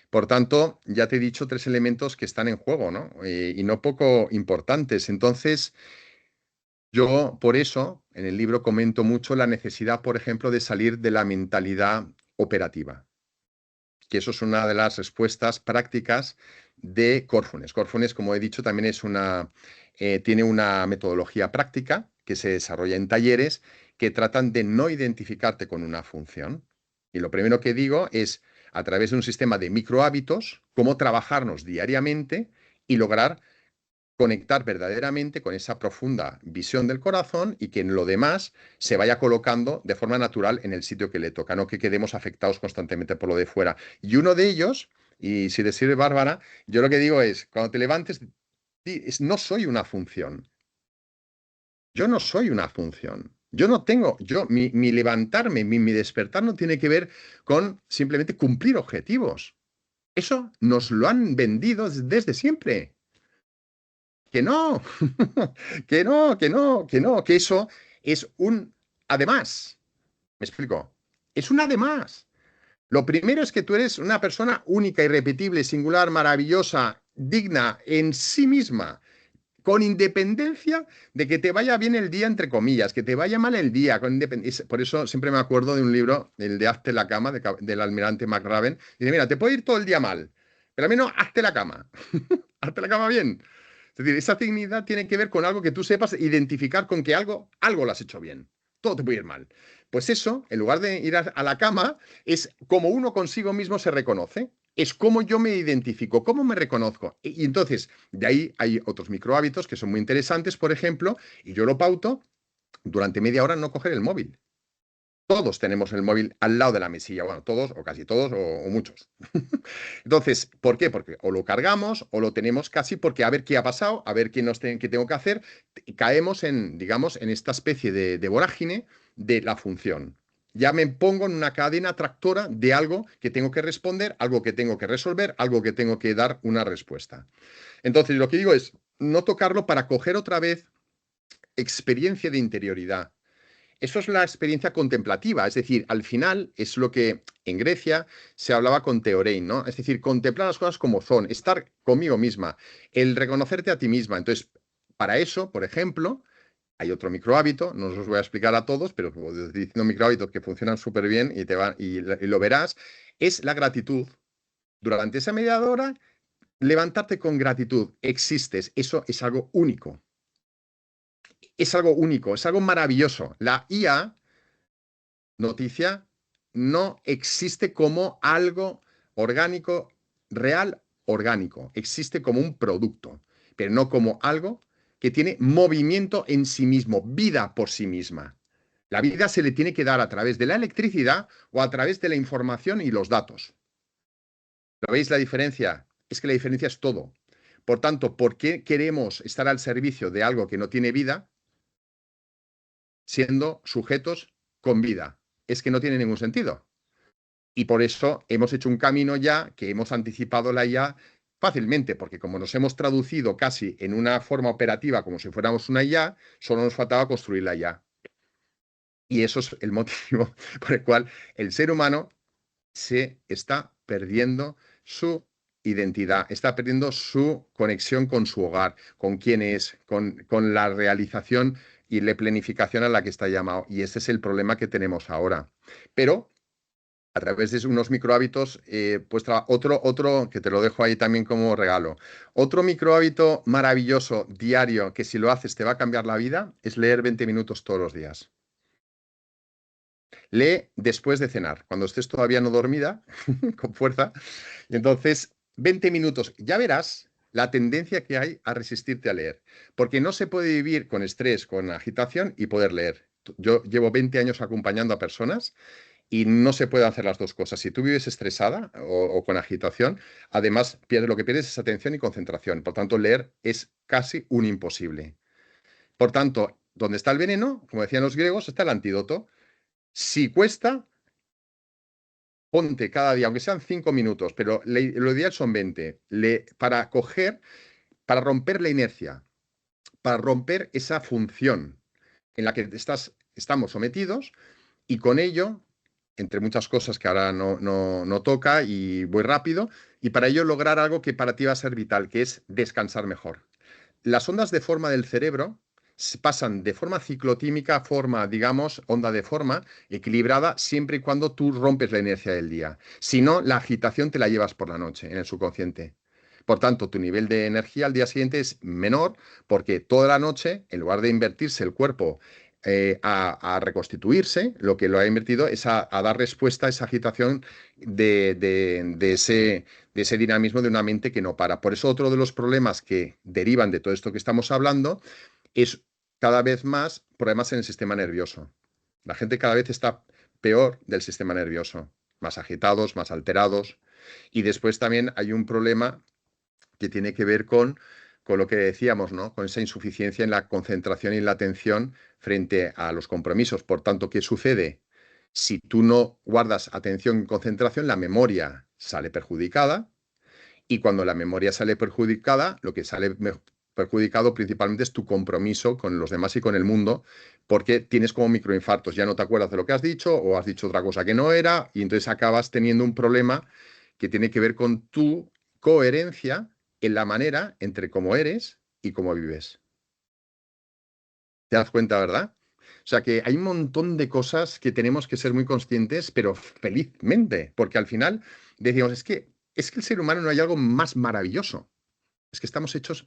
[SPEAKER 2] Por tanto, ya te he dicho 3 elementos que están en juego, ¿no? Y no poco importantes. Entonces, yo por eso en el libro comento mucho la necesidad, por ejemplo, de salir de la mentalidad operativa, que eso es una de las respuestas prácticas de Corfúnes. Corfúnes, como he dicho, también tiene una metodología práctica que se desarrolla en talleres que tratan de no identificarte con una función. Y lo primero que digo es, a través de un sistema de microhábitos, cómo trabajarnos diariamente y lograr conectar verdaderamente con esa profunda visión del corazón y que en lo demás se vaya colocando de forma natural en el sitio que le toca, no que quedemos afectados constantemente por lo de fuera. Y uno de ellos, y si te sirve, Bárbara, yo lo que digo es, cuando te levantes, no soy una función. Yo no soy una función. Yo no tengo, mi levantarme, mi despertar no tiene que ver con simplemente cumplir objetivos. Eso nos lo han vendido desde siempre. Que no, que no, que no, que no, que eso es un además. ¿Me explico? Es un además. Lo primero es que tú eres una persona única, irrepetible, singular, maravillosa, digna en sí misma, con independencia de que te vaya bien el día, entre comillas, que te vaya mal el día. Por eso siempre me acuerdo de un libro, el de Hazte la cama, del almirante McRaven. Dice, mira, te puede ir todo el día mal, pero al menos hazte la cama. Hazte la cama bien. Es decir, esa dignidad tiene que ver con algo que tú sepas identificar con que algo lo has hecho bien. Todo te puede ir mal. Pues eso, en lugar de ir a la cama, es como uno consigo mismo se reconoce. Es cómo yo me identifico, cómo me reconozco. Y entonces, de ahí hay otros microhábitos que son muy interesantes, por ejemplo, y yo lo pauto, durante media hora no coger el móvil. Todos tenemos el móvil al lado de la mesilla, bueno, todos o casi todos o muchos. Entonces, ¿por qué? Porque o lo cargamos o lo tenemos casi porque a ver qué ha pasado, a ver qué tengo que hacer. Caemos en, digamos, en esta especie de vorágine de la función. Ya me pongo en una cadena tractora de algo que tengo que responder, algo que tengo que resolver, algo que tengo que dar una respuesta. Entonces, lo que digo es no tocarlo para coger otra vez experiencia de interioridad. Eso es la experiencia contemplativa, es decir, al final es lo que en Grecia se hablaba con teorein, ¿no? Es decir, contemplar las cosas como son, estar conmigo misma, el reconocerte a ti misma. Entonces, para eso, por ejemplo, hay otro microhábito, no os voy a explicar a todos, pero estoy diciendo microhábitos que funcionan súper bien y lo verás, es la gratitud. Durante esa media hora, levantarte con gratitud, existes, eso es algo único. Es algo único, es algo maravilloso. La IA, noticia, no existe como algo orgánico, real, orgánico. Existe como un producto, pero no como algo que tiene movimiento en sí mismo, vida por sí misma. La vida se le tiene que dar a través de la electricidad o a través de la información y los datos. ¿Lo veis la diferencia? Es que la diferencia es todo. Por tanto, ¿por qué queremos estar al servicio de algo que no tiene vida siendo sujetos con vida? Es que no tiene ningún sentido. Y por eso hemos hecho un camino ya que hemos anticipado la IA fácilmente, porque como nos hemos traducido casi en una forma operativa como si fuéramos una IA, solo nos faltaba construir la IA. Y eso es el motivo por el cual el ser humano se está perdiendo su identidad, está perdiendo su conexión con su hogar, con quién es, con la realización y la planificación a la que está llamado. Y ese es el problema que tenemos ahora. Pero a través de unos microhábitos, pues otro que te lo dejo ahí también como regalo. Otro microhábito maravilloso diario que si lo haces te va a cambiar la vida es leer 20 minutos todos los días. Lee después de cenar, cuando estés todavía no dormida, con fuerza. Y entonces, 20 minutos, ya verás la tendencia que hay a resistirte a leer. Porque no se puede vivir con estrés, con agitación y poder leer. Yo llevo 20 años acompañando a personas y no se puede hacer las dos cosas. Si tú vives estresada o con agitación, además lo que pierdes es atención y concentración. Por tanto, leer es casi un imposible. Por tanto, donde está el veneno, como decían los griegos, está el antídoto. Si cuesta, ponte cada día, aunque sean 5 minutos, pero lo ideal son 20, para para romper la inercia, para romper esa función en la que estamos sometidos y con ello, entre muchas cosas que ahora no toca y voy rápido, y para ello lograr algo que para ti va a ser vital, que es descansar mejor. Las ondas de forma del cerebro pasan de forma ciclotímica a forma, digamos, onda de forma equilibrada siempre y cuando tú rompes la inercia del día. Si no, la agitación te la llevas por la noche en el subconsciente. Por tanto, tu nivel de energía al día siguiente es menor porque toda la noche, en lugar de invertirse el cuerpo a reconstituirse, lo que lo ha invertido es a dar respuesta a esa agitación de ese dinamismo de una mente que no para. Por eso otro de los problemas que derivan de todo esto que estamos hablando es cada vez más problemas en el sistema nervioso. La gente cada vez está peor del sistema nervioso, más agitados, más alterados. Y después también hay un problema que tiene que ver con lo que decíamos, ¿no? Con esa insuficiencia en la concentración y en la atención frente a los compromisos. Por tanto, ¿qué sucede? Si tú no guardas atención y concentración, la memoria sale perjudicada y cuando la memoria sale perjudicada, lo que sale perjudicado principalmente es tu compromiso con los demás y con el mundo, porque tienes como microinfartos, ya no te acuerdas de lo que has dicho o has dicho otra cosa que no era y entonces acabas teniendo un problema que tiene que ver con tu coherencia en la manera entre cómo eres y cómo vives. ¿Te das cuenta, verdad? O sea que hay un montón de cosas que tenemos que ser muy conscientes, pero felizmente, porque al final decimos, es que el ser humano no hay algo más maravilloso. Es que estamos hechos,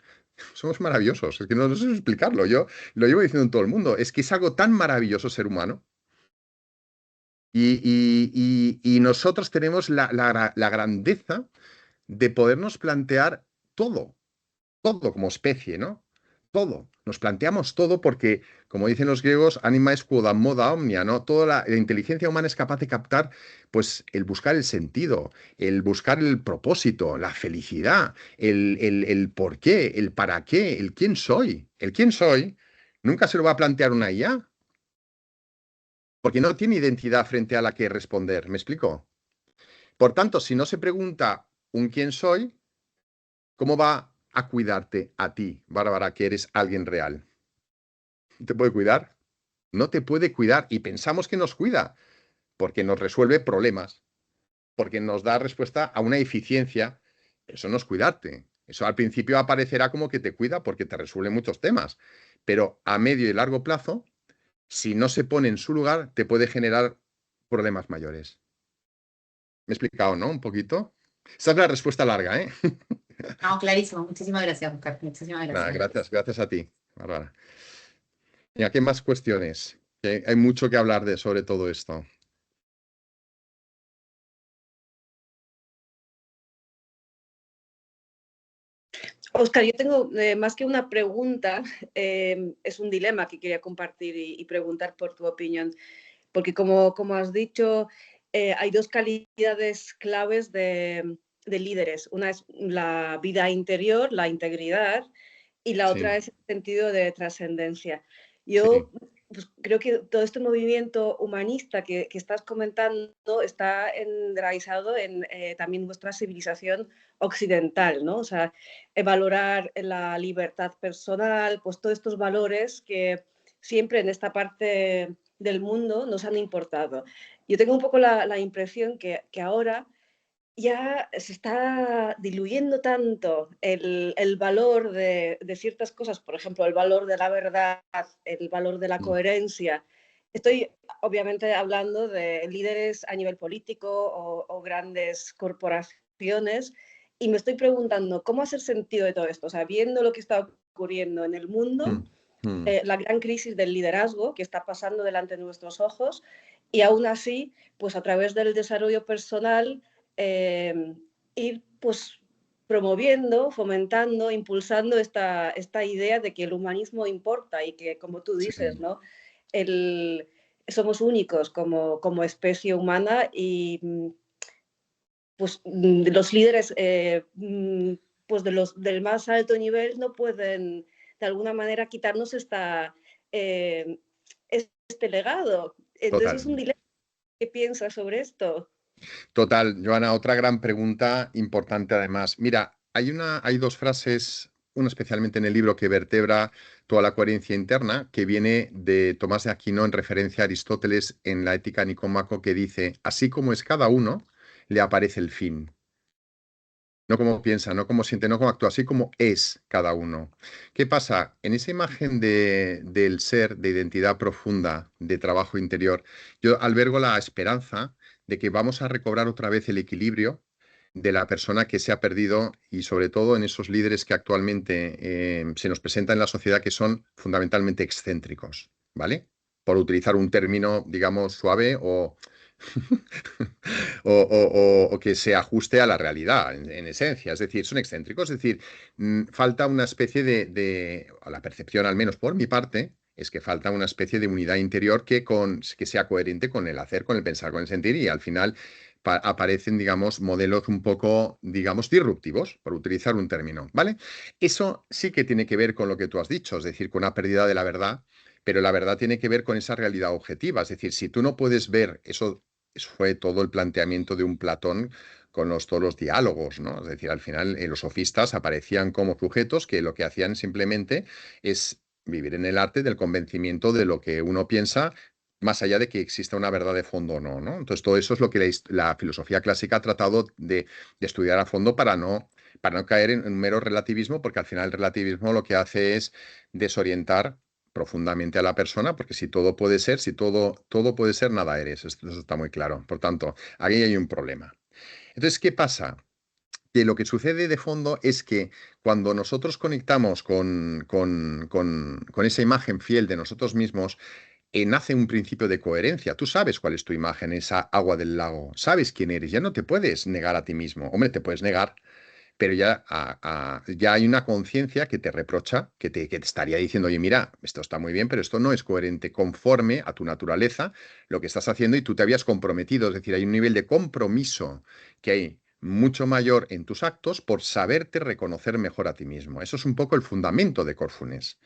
[SPEAKER 2] somos maravillosos, es que no sé explicarlo, yo lo llevo diciendo en todo el mundo, es que es algo tan maravilloso ser humano y nosotros tenemos la grandeza de podernos plantear todo, todo como especie, ¿no? Todo. Nos planteamos todo porque, como dicen los griegos, anima est quod moda omnia, ¿no? Toda la inteligencia humana es capaz de captar, pues, el buscar el sentido, el buscar el propósito, la felicidad, el por qué, el para qué, el quién soy. El quién soy nunca se lo va a plantear una IA, porque no tiene identidad frente a la que responder. ¿Me explico? Por tanto, si no se pregunta un quién soy, ¿cómo va a cuidarte a ti, Bárbara, que eres alguien real? ¿Te puede cuidar? No te puede cuidar y pensamos que nos cuida porque nos resuelve problemas, porque nos da respuesta a una eficiencia. Eso no es cuidarte. Eso al principio aparecerá como que te cuida porque te resuelve muchos temas, pero a medio y largo plazo, si no se pone en su lugar, te puede generar problemas mayores. ¿Me he explicado, no? Un poquito. Esa es la respuesta larga, ¿eh?
[SPEAKER 4] No, clarísimo. Muchísimas gracias, Oscar. Muchísimas
[SPEAKER 2] Nada,
[SPEAKER 4] gracias.
[SPEAKER 2] gracias a ti, Bárbara. Mira, ¿qué más cuestiones? Que hay mucho que hablar sobre todo esto.
[SPEAKER 3] Óscar, yo tengo más que una pregunta, es un dilema que quería compartir y preguntar por tu opinión, porque como has dicho, hay dos calidades claves de líderes. Una es la vida interior, la integridad, y la
[SPEAKER 2] Sí,
[SPEAKER 3] otra es el sentido de trascendencia.
[SPEAKER 2] sí,
[SPEAKER 3] Yo pues, creo que todo este movimiento humanista que estás comentando está enraizado en también nuestra civilización occidental, ¿no? O sea, valorar la libertad personal, pues todos estos valores que siempre en esta parte del mundo nos han importado. Yo tengo un poco la impresión que ahora ya se está diluyendo tanto el valor de ciertas cosas, por ejemplo, el valor de la verdad, el valor de la coherencia. Estoy obviamente hablando de líderes a nivel político o grandes corporaciones, y me estoy preguntando cómo hacer sentido de todo esto, o sea, viendo lo que está ocurriendo en el mundo, la gran crisis del liderazgo que está pasando delante de nuestros ojos, y aún así, pues a través del desarrollo personal, ir pues promoviendo, fomentando, impulsando esta idea de que el humanismo importa y que, como tú dices,
[SPEAKER 2] Sí.
[SPEAKER 3] ¿no? Somos únicos como especie humana, y pues los líderes pues del más alto nivel no pueden de alguna manera quitarnos este legado. Entonces
[SPEAKER 2] Total.
[SPEAKER 3] es un dilema. ¿Qué piensas sobre esto?
[SPEAKER 2] Total, Joana, otra gran pregunta importante además. Mira, hay dos frases, una especialmente en el libro que vertebra toda la coherencia interna, que viene de Tomás de Aquino en referencia a Aristóteles en la Ética Nicómaco, que dice, así como es cada uno, le aparece el fin. No como piensa, no como siente, no como actúa, así como es cada uno. ¿Qué pasa? En esa imagen del ser, de identidad profunda, de trabajo interior, yo albergo la esperanza de que vamos a recobrar otra vez el equilibrio de la persona que se ha perdido, y sobre todo en esos líderes que actualmente se nos presentan en la sociedad, que son fundamentalmente excéntricos, ¿vale? Por utilizar un término, digamos, suave o o que se ajuste a la realidad, en esencia. Es decir, son excéntricos. Es decir, falta una especie a la percepción, al menos por mi parte, es que falta una especie de unidad interior que sea coherente con el hacer, con el pensar, con el sentir, y al final aparecen, digamos, modelos un poco, digamos, disruptivos, por utilizar un término, ¿vale? Eso sí que tiene que ver con lo que tú has dicho, es decir, con una pérdida de la verdad, pero la verdad tiene que ver con esa realidad objetiva. Es decir, si tú no puedes ver eso fue todo el planteamiento de un Platón con todos los diálogos, ¿no? Es decir, al final los sofistas aparecían como sujetos que lo que hacían simplemente es vivir en el arte del convencimiento de lo que uno piensa, más allá de que exista una verdad de fondo o no, ¿no? Entonces, todo eso es lo que la filosofía clásica ha tratado de estudiar a fondo para no caer en un mero relativismo, porque al final el relativismo lo que hace es desorientar profundamente a la persona, porque si todo puede ser, si todo puede ser, nada eres. Eso está muy claro. Por tanto, aquí hay un problema. Entonces, ¿qué pasa? Que lo que sucede de fondo es que cuando nosotros conectamos con esa imagen fiel de nosotros mismos, nace un principio de coherencia. Tú sabes cuál es tu imagen, esa agua del lago. Sabes quién eres. Ya no te puedes negar a ti mismo. Hombre, te puedes negar, pero ya hay una conciencia que te reprocha, que te estaría diciendo, oye, mira, esto está muy bien, pero esto no es coherente conforme a tu naturaleza, lo que estás haciendo, y tú te habías comprometido. Es decir, hay un nivel de compromiso que hay mucho mayor en tus actos por saberte reconocer mejor a ti mismo. Eso es un poco el fundamento de Corfunes.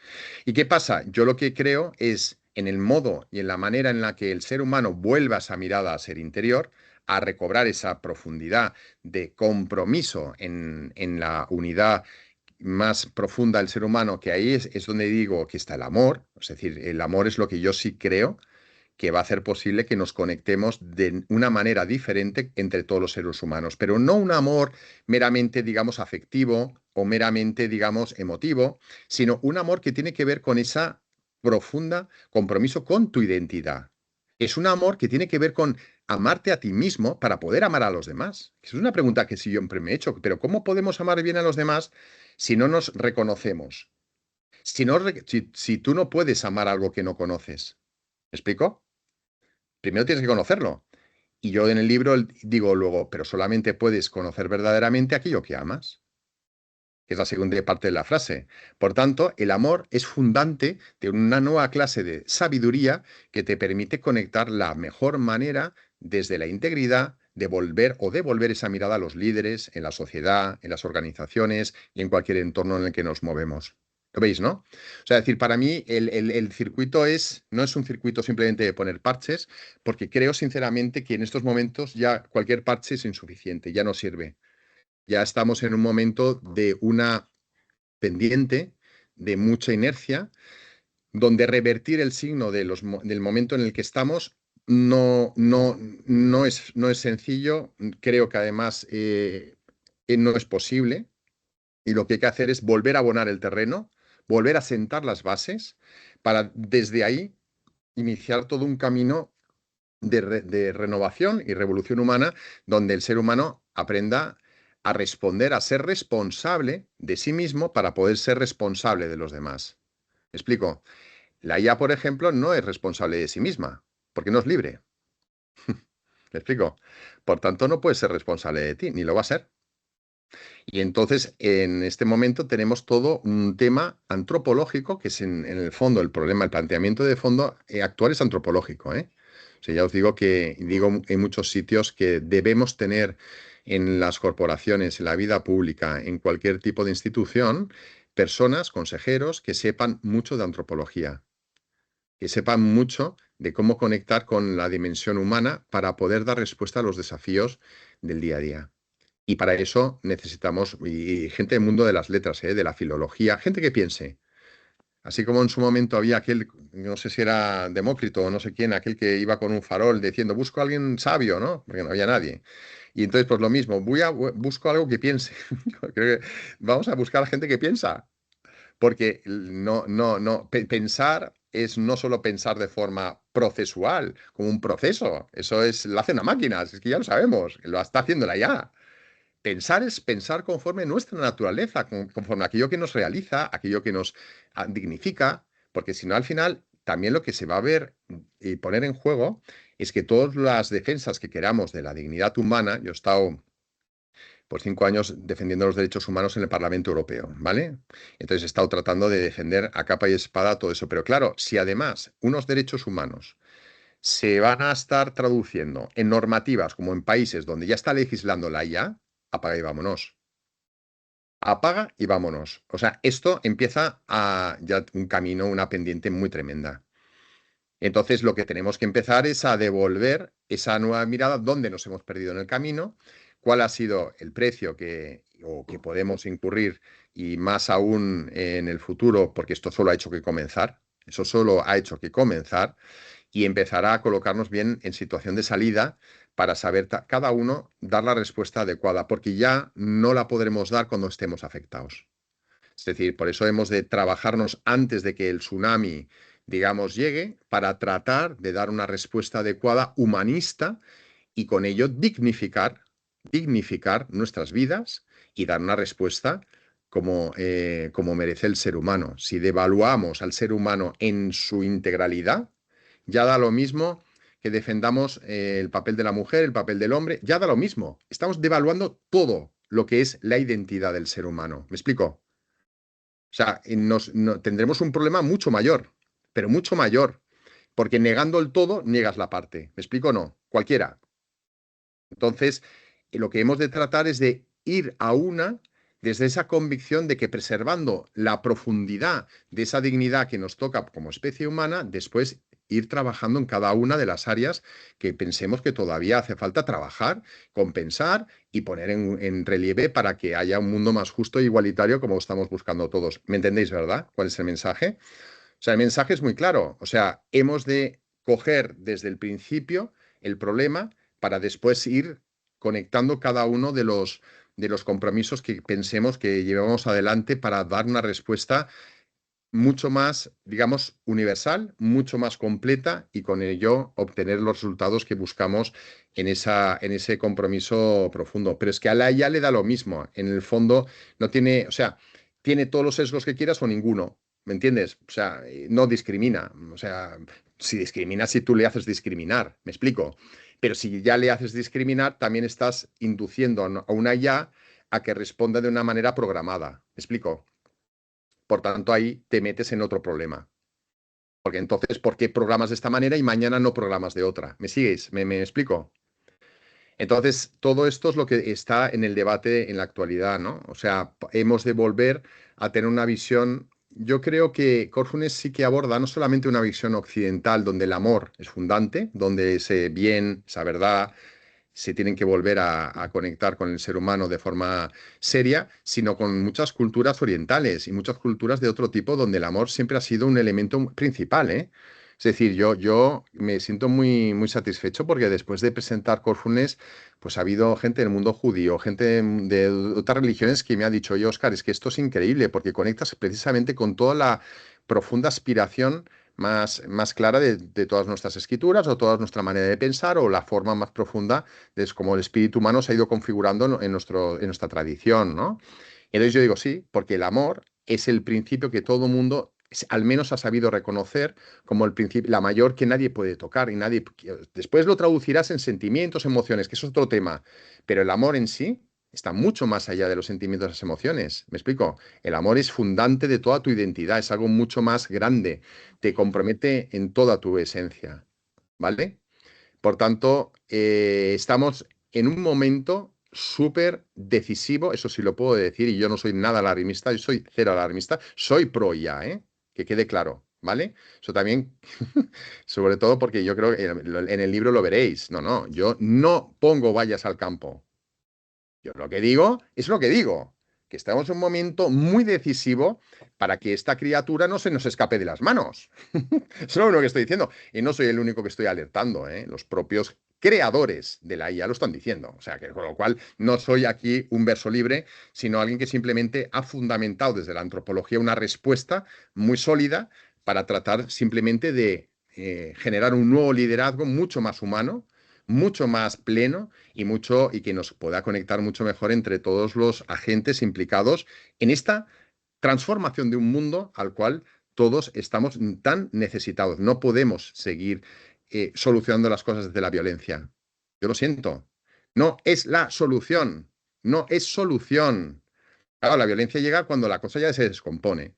[SPEAKER 2] ¿Y qué pasa? Yo lo que creo es en el modo y en la manera en la que el ser humano vuelva esa mirada a ser interior, a recobrar esa profundidad de compromiso en la unidad más profunda del ser humano, que ahí es donde digo que está el amor. Es decir, el amor es lo que yo sí creo que va a hacer posible que nos conectemos de una manera diferente entre todos los seres humanos, pero no un amor meramente, digamos, afectivo o meramente, digamos, emotivo, sino un amor que tiene que ver con esa profunda compromiso con tu identidad. Es un amor que tiene que ver con amarte a ti mismo para poder amar a los demás. Es una pregunta que siempre me he hecho, pero ¿cómo podemos amar bien a los demás si no nos reconocemos? Si tú no puedes amar algo que no conoces. ¿Me explico? Primero tienes que conocerlo. Y yo en el libro digo luego, pero solamente puedes conocer verdaderamente aquello que amas, que es la segunda parte de la frase. Por tanto, el amor es fundante de una nueva clase de sabiduría que te permite conectar la mejor manera desde la integridad de volver o devolver esa mirada a los líderes, en la sociedad, en las organizaciones y en cualquier entorno en el que nos movemos. ¿Lo veis, no? O sea, es decir, para mí el circuito no es un circuito simplemente de poner parches, porque creo sinceramente que en estos momentos ya cualquier parche es insuficiente, ya no sirve. Ya estamos en un momento de una pendiente, de mucha inercia, donde revertir el signo del momento en el que estamos no es sencillo. Creo que además no es posible. Y lo que hay que hacer es volver a abonar el terreno, volver a sentar las bases para desde ahí iniciar todo un camino de renovación y revolución humana, donde el ser humano aprenda a responder, a ser responsable de sí mismo para poder ser responsable de los demás. ¿Me explico? La IA, por ejemplo, no es responsable de sí misma, porque no es libre. ¿Me explico? Por tanto, no puede ser responsable de ti, ni lo va a ser. Y entonces, en este momento tenemos todo un tema antropológico, que es en el fondo el problema, el planteamiento de fondo actual es antropológico, ¿eh? O sea, ya os digo en muchos sitios que debemos tener en las corporaciones, en la vida pública, en cualquier tipo de institución, personas, consejeros, que sepan mucho de antropología, que sepan mucho de cómo conectar con la dimensión humana para poder dar respuesta a los desafíos del día a día. Y para eso necesitamos gente del mundo de las letras, de la filología, gente que piense. Así como en su momento había aquel, no sé si era Demócrito o no sé quién, aquel que iba con un farol diciendo, busco a alguien sabio, ¿no? Porque no había nadie. Y entonces, pues lo mismo, busco algo que piense. Creo que vamos a buscar a gente que piensa. Porque pensar es no solo pensar de forma procesual, como un proceso. Eso lo hace una máquina, es que ya lo sabemos, lo está haciéndola ya. Pensar es pensar conforme nuestra naturaleza, conforme aquello que nos realiza, aquello que nos dignifica, porque si no, al final, también lo que se va a ver y poner en juego es que todas las defensas que queramos de la dignidad humana, yo he estado por 5 años defendiendo los derechos humanos en el Parlamento Europeo, ¿vale? Entonces he estado tratando de defender a capa y espada todo eso. Pero claro, si además unos derechos humanos se van a estar traduciendo en normativas como en países donde ya está legislando la IA, apaga y vámonos. Apaga y vámonos. O sea, esto empieza a ya un camino, una pendiente muy tremenda. Entonces, lo que tenemos que empezar es a devolver esa nueva mirada, dónde nos hemos perdido en el camino, cuál ha sido el precio que podemos incurrir y más aún en el futuro, porque esto solo ha hecho que comenzar. Eso solo ha hecho que comenzar y empezará a colocarnos bien en situación de salida para saber cada uno dar la respuesta adecuada, porque ya no la podremos dar cuando estemos afectados. Es decir, por eso hemos de trabajarnos antes de que el tsunami, digamos, llegue, para tratar de dar una respuesta adecuada, humanista, y con ello dignificar nuestras vidas y dar una respuesta como merece el ser humano. Si devaluamos al ser humano en su integralidad, ya da lo mismo que defendamos el papel de la mujer, el papel del hombre, ya da lo mismo. Estamos devaluando todo lo que es la identidad del ser humano. ¿Me explico? O sea, tendremos un problema mucho mayor, pero mucho mayor, porque negando el todo, niegas la parte. ¿Me explico o no? Cualquiera. Entonces, lo que hemos de tratar es de ir a una desde esa convicción de que preservando la profundidad de esa dignidad que nos toca como especie humana, después ir trabajando en cada una de las áreas que pensemos que todavía hace falta trabajar, compensar y poner en relieve para que haya un mundo más justo e igualitario como estamos buscando todos. ¿Me entendéis, verdad? ¿Cuál es el mensaje? O sea, el mensaje es muy claro. O sea, hemos de coger desde el principio el problema para después ir conectando cada uno de los compromisos que pensemos que llevamos adelante para dar una respuesta mucho más, digamos, universal, mucho más completa y con ello obtener los resultados que buscamos en ese compromiso profundo. Pero es que a la IA le da lo mismo. En el fondo no tiene, o sea, tiene todos los sesgos que quieras o ninguno. ¿Me entiendes? O sea, no discrimina. O sea, si discrimina, si tú le haces discriminar, ¿me explico? Pero si ya le haces discriminar, también estás induciendo a una IA a que responda de una manera programada. ¿Me explico? Por tanto, ahí te metes en otro problema. Porque entonces, ¿por qué programas de esta manera y mañana no programas de otra? ¿Me sigues? ¿Me explico? Entonces, todo esto es lo que está en el debate en la actualidad, ¿no? O sea, hemos de volver a tener una visión. Yo creo que Corfunes sí que aborda no solamente una visión occidental donde el amor es fundante, donde ese bien, esa verdad, se tienen que volver a conectar con el ser humano de forma seria, sino con muchas culturas orientales y muchas culturas de otro tipo donde el amor siempre ha sido un elemento principal, ¿eh? Es decir, yo me siento muy, muy satisfecho porque después de presentar Corefulness, pues ha habido gente del mundo judío, gente de otras religiones que me ha dicho, oye, Óscar, es que esto es increíble porque conectas precisamente con toda la profunda aspiración más clara de todas nuestras escrituras o toda nuestra manera de pensar o la forma más profunda de cómo el espíritu humano se ha ido configurando en nuestra tradición, ¿no? Entonces yo digo sí, porque el amor es el principio que todo mundo al menos ha sabido reconocer como el principio, la mayor que nadie puede tocar y nadie. Después lo traducirás en sentimientos, emociones, que eso es otro tema, pero el amor en sí está mucho más allá de los sentimientos y las emociones. ¿Me explico? El amor es fundante de toda tu identidad, es algo mucho más grande, te compromete en toda tu esencia, ¿vale? Por tanto, estamos en un momento súper decisivo, eso sí lo puedo decir, y yo no soy nada alarmista, yo soy cero alarmista, soy pro ya, ¿eh? Que quede claro, ¿vale? Eso también, sobre todo porque yo creo que en el libro lo veréis. No, yo no pongo vallas al campo. Yo lo que digo es lo que digo, que estamos en un momento muy decisivo para que esta criatura no se nos escape de las manos. Eso es lo único que estoy diciendo. Y no soy el único que estoy alertando, ¿eh? Los propios creadores de la IA lo están diciendo. O sea, que con lo cual no soy aquí un verso libre, sino alguien que simplemente ha fundamentado desde la antropología una respuesta muy sólida para tratar simplemente de generar un nuevo liderazgo mucho más humano, mucho más pleno y que nos pueda conectar mucho mejor entre todos los agentes implicados en esta transformación de un mundo al cual todos estamos tan necesitados. No podemos seguir solucionando las cosas desde la violencia. Yo lo siento. No es la solución. No es solución. Claro, la violencia llega cuando la cosa ya se descompone,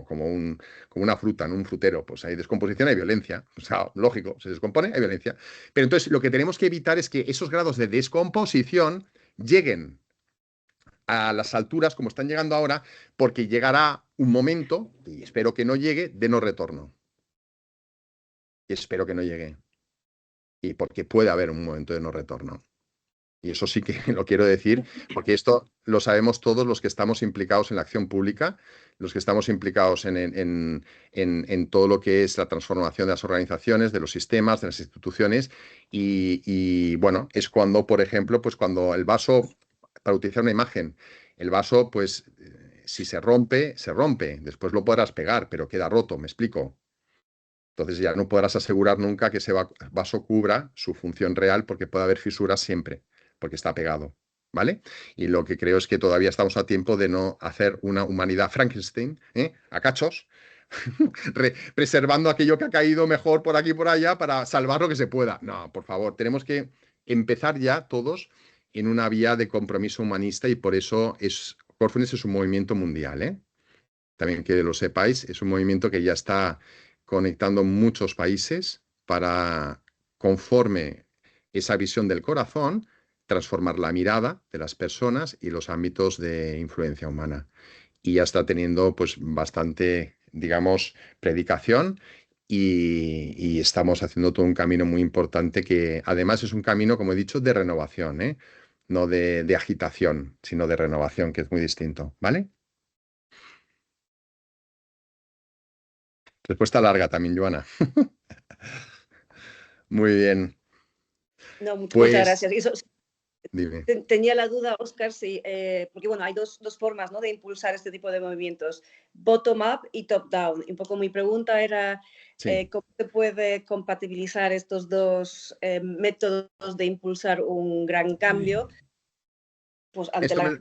[SPEAKER 2] como una fruta, en un frutero. Pues hay descomposición, hay violencia. O sea, lógico, se descompone, hay violencia. Pero entonces lo que tenemos que evitar es que esos grados de descomposición lleguen a las alturas como están llegando ahora, porque llegará un momento, y espero que no llegue, de no retorno. Y espero que no llegue. Y porque puede haber un momento de no retorno. Y eso sí que lo quiero decir, porque esto lo sabemos todos los que estamos implicados en la acción pública, los que estamos implicados en todo lo que es la transformación de las organizaciones, de los sistemas, de las instituciones. Y bueno, es cuando, por ejemplo, pues cuando el vaso, para utilizar una imagen, el vaso, pues si se rompe, se rompe. Después lo podrás pegar, pero queda roto, ¿me explico? Entonces ya no podrás asegurar nunca que ese vaso cubra su función real porque puede haber fisuras siempre, porque está pegado, ¿vale? Y lo que creo es que todavía estamos a tiempo de no hacer una humanidad Frankenstein, a cachos, preservando aquello que ha caído mejor por aquí y por allá para salvar lo que se pueda. No, por favor, tenemos que empezar ya todos en una vía de compromiso humanista y por eso Corfines es un movimiento mundial, ¿eh? También que lo sepáis, es un movimiento que ya está conectando muchos países para, conforme esa visión del corazón, transformar la mirada de las personas y los ámbitos de influencia humana. Y ya está teniendo pues bastante, digamos, predicación y estamos haciendo todo un camino muy importante que además es un camino, como he dicho, de renovación, ¿eh? No de agitación, sino de renovación, que es muy distinto, ¿vale? Respuesta larga también, Joana. Muy bien.
[SPEAKER 3] No, muchas
[SPEAKER 2] Pues,
[SPEAKER 3] gracias. Eso,
[SPEAKER 2] dime.
[SPEAKER 3] tenía la duda, Óscar, sí, porque bueno, hay dos formas, ¿no?, de impulsar este tipo de movimientos, bottom-up y top-down. Un poco mi pregunta era
[SPEAKER 2] Sí.
[SPEAKER 3] cómo se puede compatibilizar estos dos métodos de impulsar un gran cambio, pues ante
[SPEAKER 2] Esto
[SPEAKER 3] la...
[SPEAKER 2] me,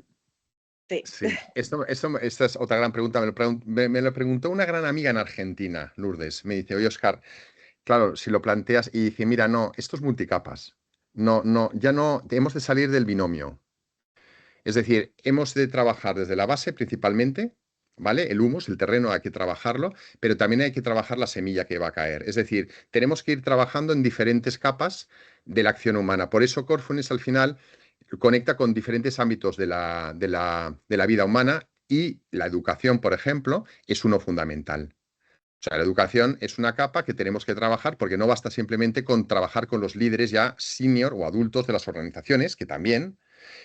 [SPEAKER 3] Sí.
[SPEAKER 2] sí, esta es otra gran pregunta. Me lo preguntó una gran amiga en Argentina, Lourdes. Me dice, oye, Oscar, claro, si lo planteas y dice, mira, no, esto es multicapas. No, ya no, hemos de salir del binomio. Es decir, hemos de trabajar desde la base principalmente, ¿vale? El humus, el terreno, hay que trabajarlo, pero también hay que trabajar la semilla que va a caer. Es decir, tenemos que ir trabajando en diferentes capas de la acción humana. Por eso Corfunes al final conecta con diferentes ámbitos de la vida humana y la educación, por ejemplo, es uno fundamental. O sea, la educación es una capa que tenemos que trabajar porque no basta simplemente con trabajar con los líderes ya senior o adultos de las organizaciones, que también,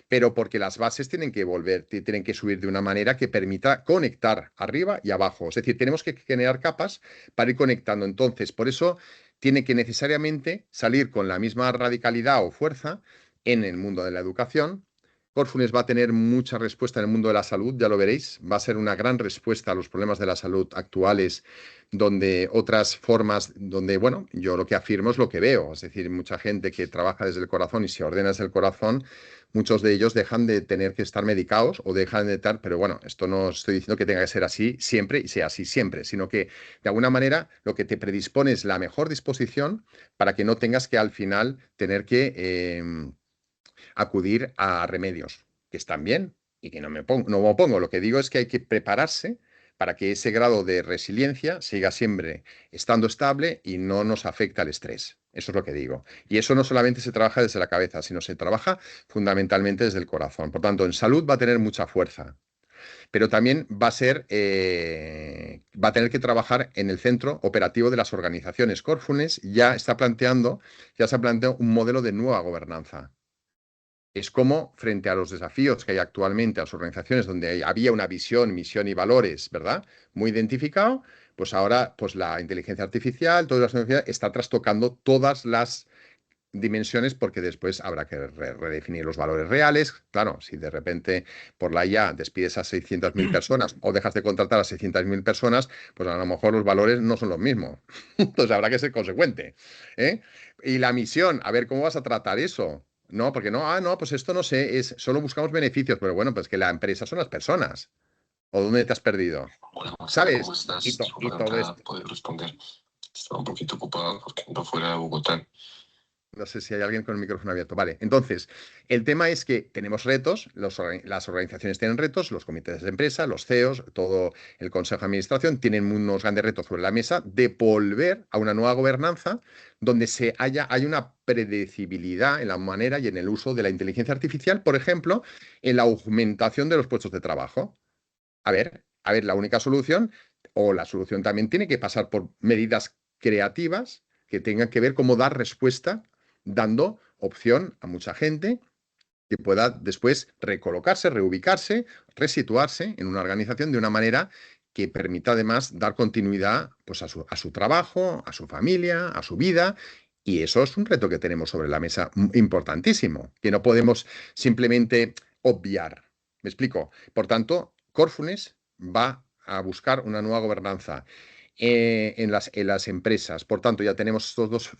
[SPEAKER 2] pero porque las bases tienen que tienen que subir de una manera que permita conectar arriba y abajo. Es decir, tenemos que generar capas para ir conectando. Entonces, por eso tiene que necesariamente salir con la misma radicalidad o fuerza en el mundo de la educación. Corfines va a tener mucha respuesta en el mundo de la salud, ya lo veréis. Va a ser una gran respuesta a los problemas de la salud actuales, donde otras formas, donde, bueno, yo lo que afirmo es lo que veo. Es decir, mucha gente que trabaja desde el corazón y se ordena desde el corazón, muchos de ellos dejan de tener que estar medicados o dejan de estar, pero bueno, esto no estoy diciendo que tenga que ser así siempre y sea así siempre, sino que de alguna manera lo que te predispone es la mejor disposición para que no tengas que al final tener que acudir a remedios, que están bien y que no me opongo. Lo que digo es que hay que prepararse para que ese grado de resiliencia siga siempre estando estable y no nos afecte al estrés. Eso es lo que digo. Y eso no solamente se trabaja desde la cabeza, sino se trabaja fundamentalmente desde el corazón. Por tanto, en salud va a tener mucha fuerza, pero también va a tener que trabajar en el centro operativo de las organizaciones. Corfines ya se ha planteado un modelo de nueva gobernanza. Es como, frente a los desafíos que hay actualmente a las organizaciones donde había una visión, misión y valores, ¿verdad? Muy identificado, pues ahora pues la inteligencia artificial, toda la tecnología está trastocando todas las dimensiones porque después habrá que redefinir los valores reales. Claro, si de repente por la IA despides a 600.000 personas o dejas de contratar a 600.000 personas, pues a lo mejor los valores no son los mismos. Entonces habrá que ser consecuente, ¿eh? Y la misión, a ver, ¿cómo vas a tratar eso? No, porque no, pues esto no sé, solo buscamos beneficios, pero bueno, pues que la empresa son las personas. ¿O dónde te has perdido?
[SPEAKER 5] Hola, Gonzalo,
[SPEAKER 2] ¿Sabes?
[SPEAKER 5] ¿cómo estás?
[SPEAKER 2] Y
[SPEAKER 5] Disculpa, no te
[SPEAKER 2] todo
[SPEAKER 5] voy a
[SPEAKER 2] esto.
[SPEAKER 5] poder responder. Estaba un poquito ocupado porque ando fuera de Bogotá.
[SPEAKER 2] No sé si hay alguien con el micrófono abierto. Vale, entonces, el tema es que tenemos retos, las organizaciones tienen retos, los comités de empresa, los CEOs, todo el consejo de administración tienen unos grandes retos sobre la mesa de volver a una nueva gobernanza donde hay una predecibilidad en la manera y en el uso de la inteligencia artificial, por ejemplo, en la aumentación de los puestos de trabajo. A ver, la única solución, o la solución también tiene que pasar por medidas creativas que tengan que ver cómo dar respuesta, dando opción a mucha gente que pueda después recolocarse, reubicarse, resituarse en una organización de una manera que permita además dar continuidad pues, a su trabajo, a su familia, a su vida. Y eso es un reto que tenemos sobre la mesa importantísimo, que no podemos simplemente obviar. ¿Me explico? Por tanto, Corfunes va a buscar una nueva gobernanza en las empresas. Por tanto, ya tenemos estos dos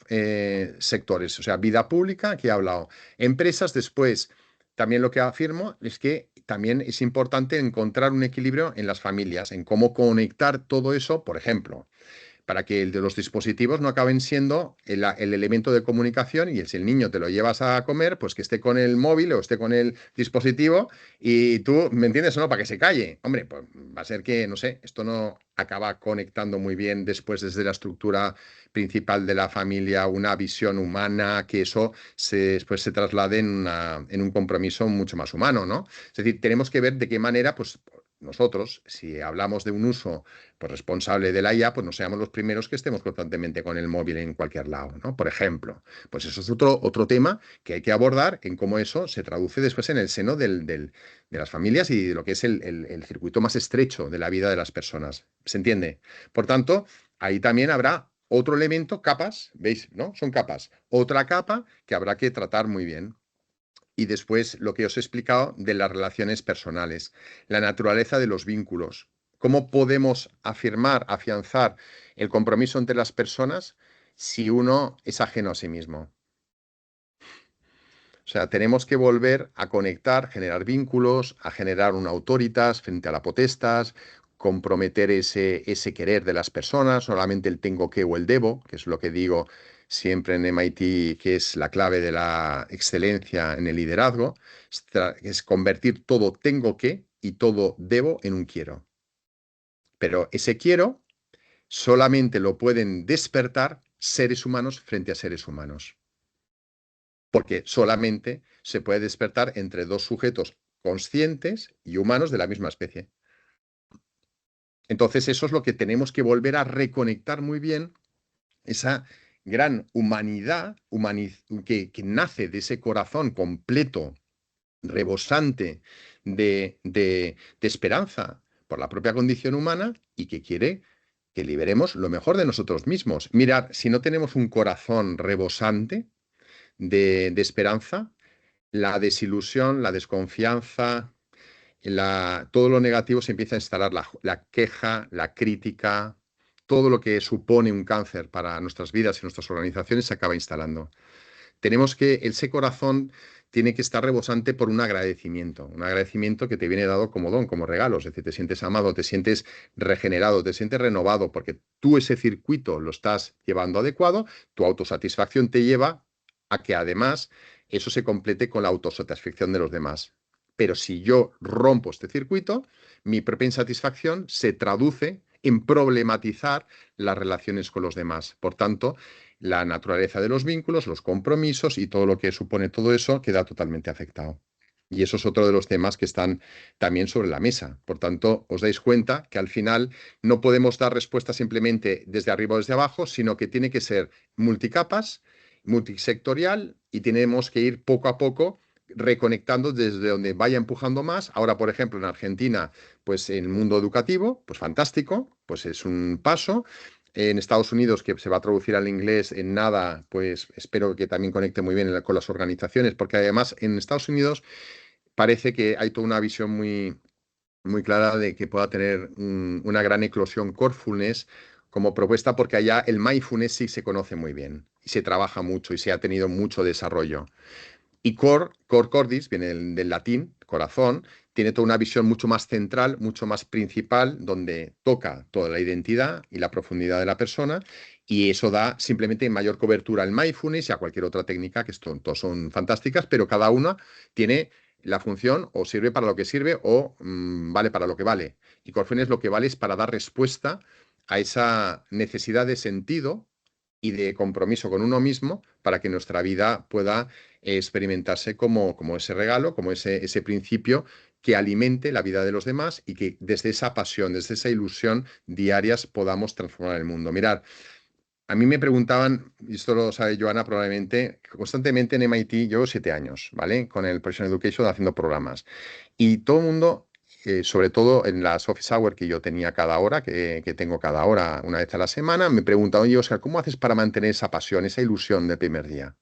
[SPEAKER 2] sectores, o sea, vida pública, que he hablado, empresas. Después, también lo que afirmo es que también es importante encontrar un equilibrio en las familias, en cómo conectar todo eso, por ejemplo, para que el de los dispositivos no acaben siendo el elemento de comunicación, y si el niño te lo llevas a comer, pues que esté con el móvil o esté con el dispositivo y tú, ¿me entiendes o no? Para que se calle. Hombre, pues va a ser que, no sé, esto no acaba conectando muy bien después desde la estructura principal de la familia, una visión humana, que eso después se traslade en un compromiso mucho más humano, ¿no? Es decir, tenemos que ver de qué manera, pues nosotros, si hablamos de un uso pues, responsable de la IA, pues no seamos los primeros que estemos constantemente con el móvil en cualquier lado, ¿no? Por ejemplo, pues eso es otro tema que hay que abordar en cómo eso se traduce después en el seno de las familias y de lo que es el circuito más estrecho de la vida de las personas. ¿Se entiende? Por tanto, ahí también habrá otro elemento, capas, ¿veis? ¿No? Son capas. Otra capa que habrá que tratar muy bien. Y después lo que os he explicado de las relaciones personales, la naturaleza de los vínculos. ¿Cómo podemos afianzar el compromiso entre las personas si uno es ajeno a sí mismo? O sea, tenemos que volver a conectar, generar vínculos, a generar una autoritas frente a la potestas, comprometer ese querer de las personas, solamente el tengo que o el debo, que es lo que digo siempre en MIT, que es la clave de la excelencia en el liderazgo, es convertir todo tengo que y todo debo en un quiero. Pero ese quiero solamente lo pueden despertar seres humanos frente a seres humanos, porque solamente se puede despertar entre dos sujetos conscientes y humanos de la misma especie. Entonces eso es lo que tenemos que volver a reconectar muy bien, esa gran humanidad que nace de ese corazón completo rebosante de esperanza por la propia condición humana y que quiere que liberemos lo mejor de nosotros mismos. Mirad, si no tenemos un corazón rebosante de esperanza, la desilusión, la desconfianza, todo lo negativo se empieza a instalar, la queja, la crítica, todo lo que supone un cáncer para nuestras vidas y nuestras organizaciones se acaba instalando. Tenemos que, ese corazón tiene que estar rebosante por un agradecimiento que te viene dado como don, como regalo, es decir, te sientes amado, te sientes regenerado, te sientes renovado, porque tú ese circuito lo estás llevando adecuado, tu autosatisfacción te lleva a que además eso se complete con la autosatisfacción de los demás. Pero si yo rompo este circuito, mi propia insatisfacción se traduce en problematizar las relaciones con los demás. Por tanto, la naturaleza de los vínculos, los compromisos y todo lo que supone todo eso queda totalmente afectado. Y eso es otro de los temas que están también sobre la mesa. Por tanto, os dais cuenta que al final no podemos dar respuesta simplemente desde arriba o desde abajo, sino que tiene que ser multicapas, multisectorial y tenemos que ir poco a poco reconectando desde donde vaya empujando más. Ahora, por ejemplo, en Argentina, pues en el mundo educativo, pues fantástico, pues es un paso. En Estados Unidos, que se va a traducir al inglés en nada, pues espero que también conecte muy bien con las organizaciones, porque además en Estados Unidos parece que hay toda una visión muy, muy clara de que pueda tener una gran eclosión Corefulness como propuesta, porque allá el mindfulness sí se conoce muy bien y se trabaja mucho y se ha tenido mucho desarrollo. Y cor cordis, viene del latín, corazón, tiene toda una visión mucho más central, mucho más principal, donde toca toda la identidad y la profundidad de la persona, y eso da simplemente mayor cobertura al mindfulness y a cualquier otra técnica, que todos son fantásticas, pero cada una tiene la función o sirve para lo que sirve o vale para lo que vale. Y Corefulness lo que vale es para dar respuesta a esa necesidad de sentido y de compromiso con uno mismo para que nuestra vida pueda experimentarse como ese regalo, como ese principio que alimente la vida de los demás y que desde esa pasión, desde esa ilusión diarias podamos transformar el mundo. Mirad, a mí me preguntaban, y esto lo sabe Joana probablemente, constantemente en MIT, llevo 7 años, ¿vale? Con el Professional Education haciendo programas. Y todo el mundo, sobre todo en las office hours que yo tenía cada hora, que tengo cada hora una vez a la semana, me preguntaban, oye, Óscar, ¿cómo haces para mantener esa pasión, esa ilusión del primer día?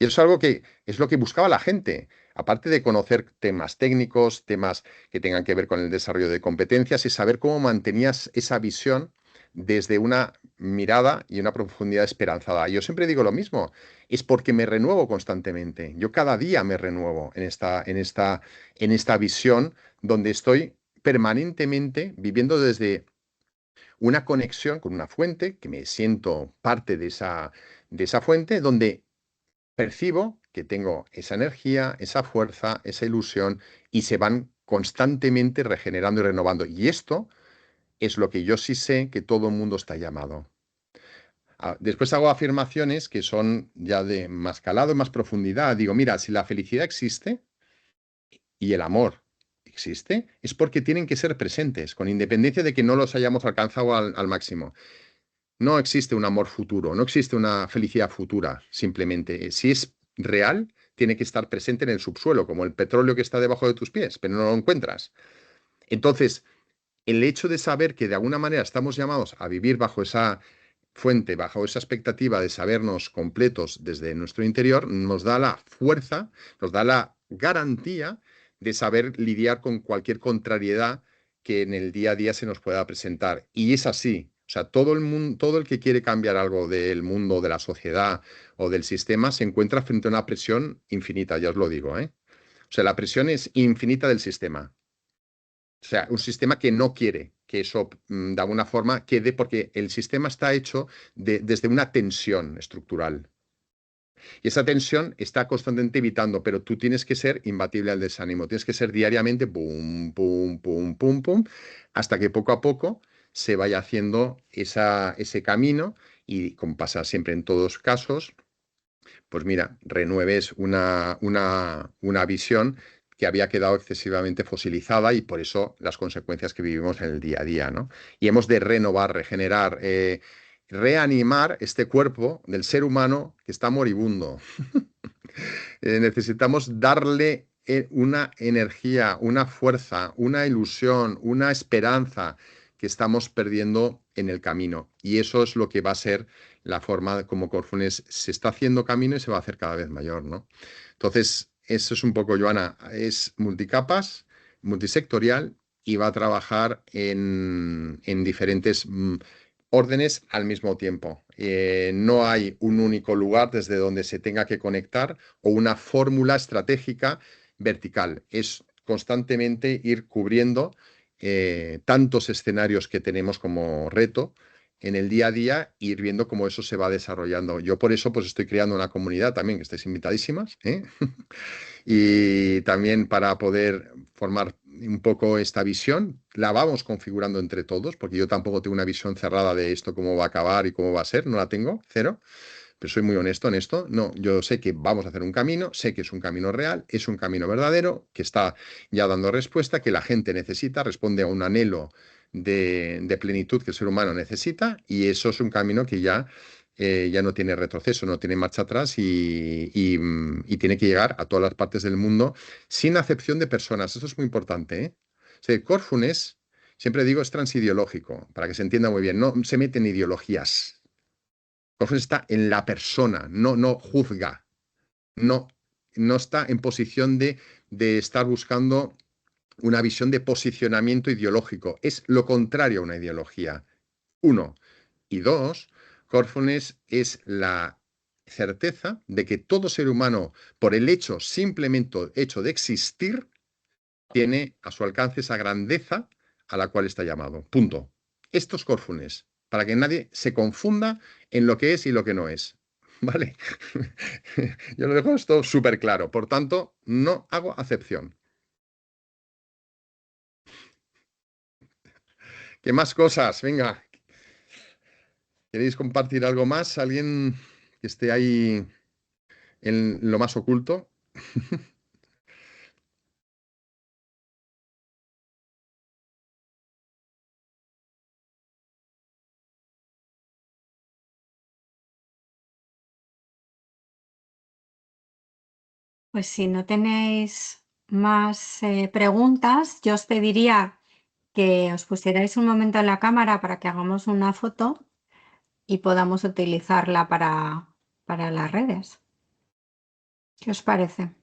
[SPEAKER 2] Y eso es algo que es lo que buscaba la gente. Aparte de conocer temas técnicos, temas que tengan que ver con el desarrollo de competencias, y saber cómo mantenías esa visión desde una mirada y una profundidad esperanzada. Yo siempre digo lo mismo, es porque me renuevo constantemente. Yo cada día me renuevo en esta visión donde estoy permanentemente viviendo desde una conexión con una fuente, que me siento parte de esa fuente, donde percibo que tengo esa energía, esa fuerza, esa ilusión y se van constantemente regenerando y renovando. Y esto es lo que yo sí sé que todo el mundo está llamado. Después hago afirmaciones que son ya de más calado, más profundidad. Digo, mira, si la felicidad existe y el amor existe, es porque tienen que ser presentes, con independencia de que no los hayamos alcanzado al máximo. No existe un amor futuro, no existe una felicidad futura, simplemente. Si es real, tiene que estar presente en el subsuelo, como el petróleo que está debajo de tus pies, pero no lo encuentras. Entonces, el hecho de saber que de alguna manera estamos llamados a vivir bajo esa fuente, bajo esa expectativa de sabernos completos desde nuestro interior, nos da la fuerza, nos da la garantía de saber lidiar con cualquier contrariedad que en el día a día se nos pueda presentar. Y es así. O sea, todo el mundo, todo el que quiere cambiar algo del mundo, de la sociedad o del sistema, se encuentra frente a una presión infinita, ya os lo digo, ¿eh? O sea, la presión es infinita del sistema. O sea, un sistema que no quiere que eso de alguna forma quede, porque el sistema está hecho desde una tensión estructural. Y esa tensión está constantemente evitando, pero tú tienes que ser imbatible al desánimo, tienes que ser diariamente pum, pum, pum, pum, pum, hasta que poco a poco se vaya haciendo ese camino y, como pasa siempre en todos casos, pues mira, renueves una visión que había quedado excesivamente fosilizada y por eso las consecuencias que vivimos en el día a día, ¿no? Y hemos de renovar, regenerar, reanimar este cuerpo del ser humano que está moribundo. Necesitamos darle una energía, una fuerza, una ilusión, una esperanza que estamos perdiendo en el camino. Y eso es lo que va a ser la forma como Corfunes se está haciendo camino y se va a hacer cada vez mayor, ¿no? Entonces, eso es un poco, Joana, es multicapas, multisectorial y va a trabajar en diferentes órdenes al mismo tiempo. No hay un único lugar desde donde se tenga que conectar o una fórmula estratégica vertical. Es constantemente ir cubriendo tantos escenarios que tenemos como reto en el día a día e ir viendo cómo eso se va desarrollando. Yo por eso pues estoy creando una comunidad también, que estáis invitadísimas, ¿eh? Y también para poder formar un poco esta visión, la vamos configurando entre todos, porque yo tampoco tengo una visión cerrada de esto, cómo va a acabar y cómo va a ser, no la tengo, cero, pero soy muy honesto en esto. No, yo sé que vamos a hacer un camino, sé que es un camino real, es un camino verdadero, que está ya dando respuesta, que la gente necesita, responde a un anhelo de plenitud que el ser humano necesita, y eso es un camino que ya no tiene retroceso, no tiene marcha atrás y tiene que llegar a todas las partes del mundo sin acepción de personas. Eso es muy importante, ¿eh? O sea, Corfunes, siempre digo, es transideológico, para que se entienda muy bien, no se mete en ideologías. Corfunes está en la persona, no juzga, no, no está en posición de estar buscando una visión de posicionamiento ideológico. Es lo contrario a una ideología. Uno. Y dos, Corfunes es la certeza de que todo ser humano, por el simplemente hecho de existir, tiene a su alcance esa grandeza a la cual está llamado. Punto. Esto es Corfunes, para que nadie se confunda en lo que es y lo que no es. ¿Vale? Yo lo dejo esto súper claro. Por tanto, no hago acepción. ¿Qué más cosas? Venga. ¿Queréis compartir algo más? ¿Alguien que esté ahí en lo más oculto?
[SPEAKER 1] Pues si no tenéis más preguntas, yo os pediría que os pusierais un momento en la cámara para que hagamos una foto y podamos utilizarla para las redes. ¿Qué os parece?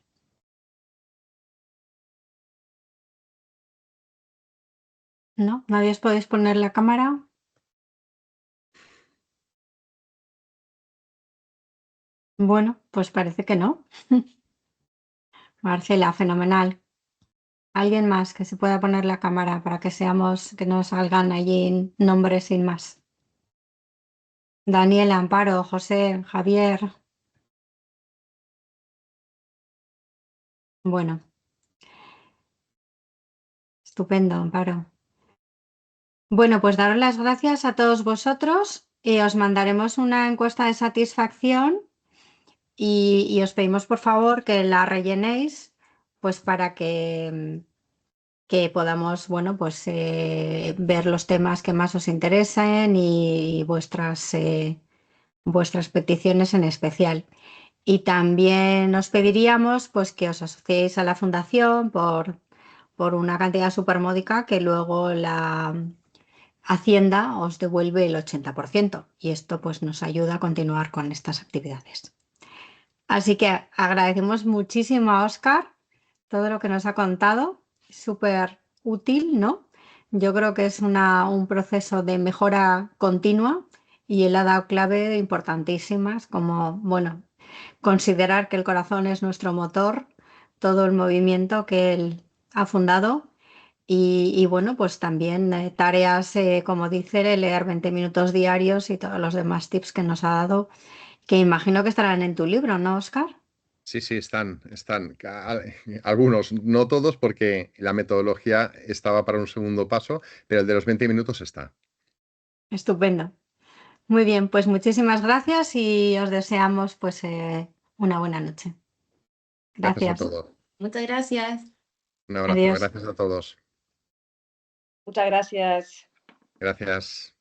[SPEAKER 1] ¿No? ¿Nadie os podéis poner la cámara? Bueno, pues parece que no. Marcela, fenomenal. ¿Alguien más que se pueda poner la cámara para que no salgan allí nombres sin más? Daniel, Amparo, José, Javier. Bueno, estupendo, Amparo. Bueno, pues daros las gracias a todos vosotros. Os mandaremos una encuesta de satisfacción y os pedimos por favor que la rellenéis, pues para que podamos, bueno, pues ver los temas que más os interesen y vuestras peticiones en especial. Y también os pediríamos pues que os asociéis a la fundación por una cantidad supermódica que luego la Hacienda os devuelve el 80% y esto pues nos ayuda a continuar con estas actividades. Así que agradecemos muchísimo a Óscar todo lo que nos ha contado, súper útil, ¿no? Yo creo que es un proceso de mejora continua y él ha dado clave importantísimas como, bueno, considerar que el corazón es nuestro motor, todo el movimiento que él ha fundado y bueno, pues también tareas, como dice, leer 20 minutos diarios y todos los demás tips que nos ha dado, que imagino que estarán en tu libro, ¿no, Óscar?
[SPEAKER 2] Sí, están. Algunos, no todos, porque la metodología estaba para un segundo paso, pero el de los 20 minutos está.
[SPEAKER 1] Estupendo. Muy bien, pues muchísimas gracias y os deseamos pues una buena noche.
[SPEAKER 2] Gracias a
[SPEAKER 1] Gracias.
[SPEAKER 2] todos.
[SPEAKER 4] Muchas gracias.
[SPEAKER 2] Un abrazo.
[SPEAKER 1] Adiós.
[SPEAKER 2] Gracias a todos.
[SPEAKER 3] Muchas gracias.
[SPEAKER 2] Gracias.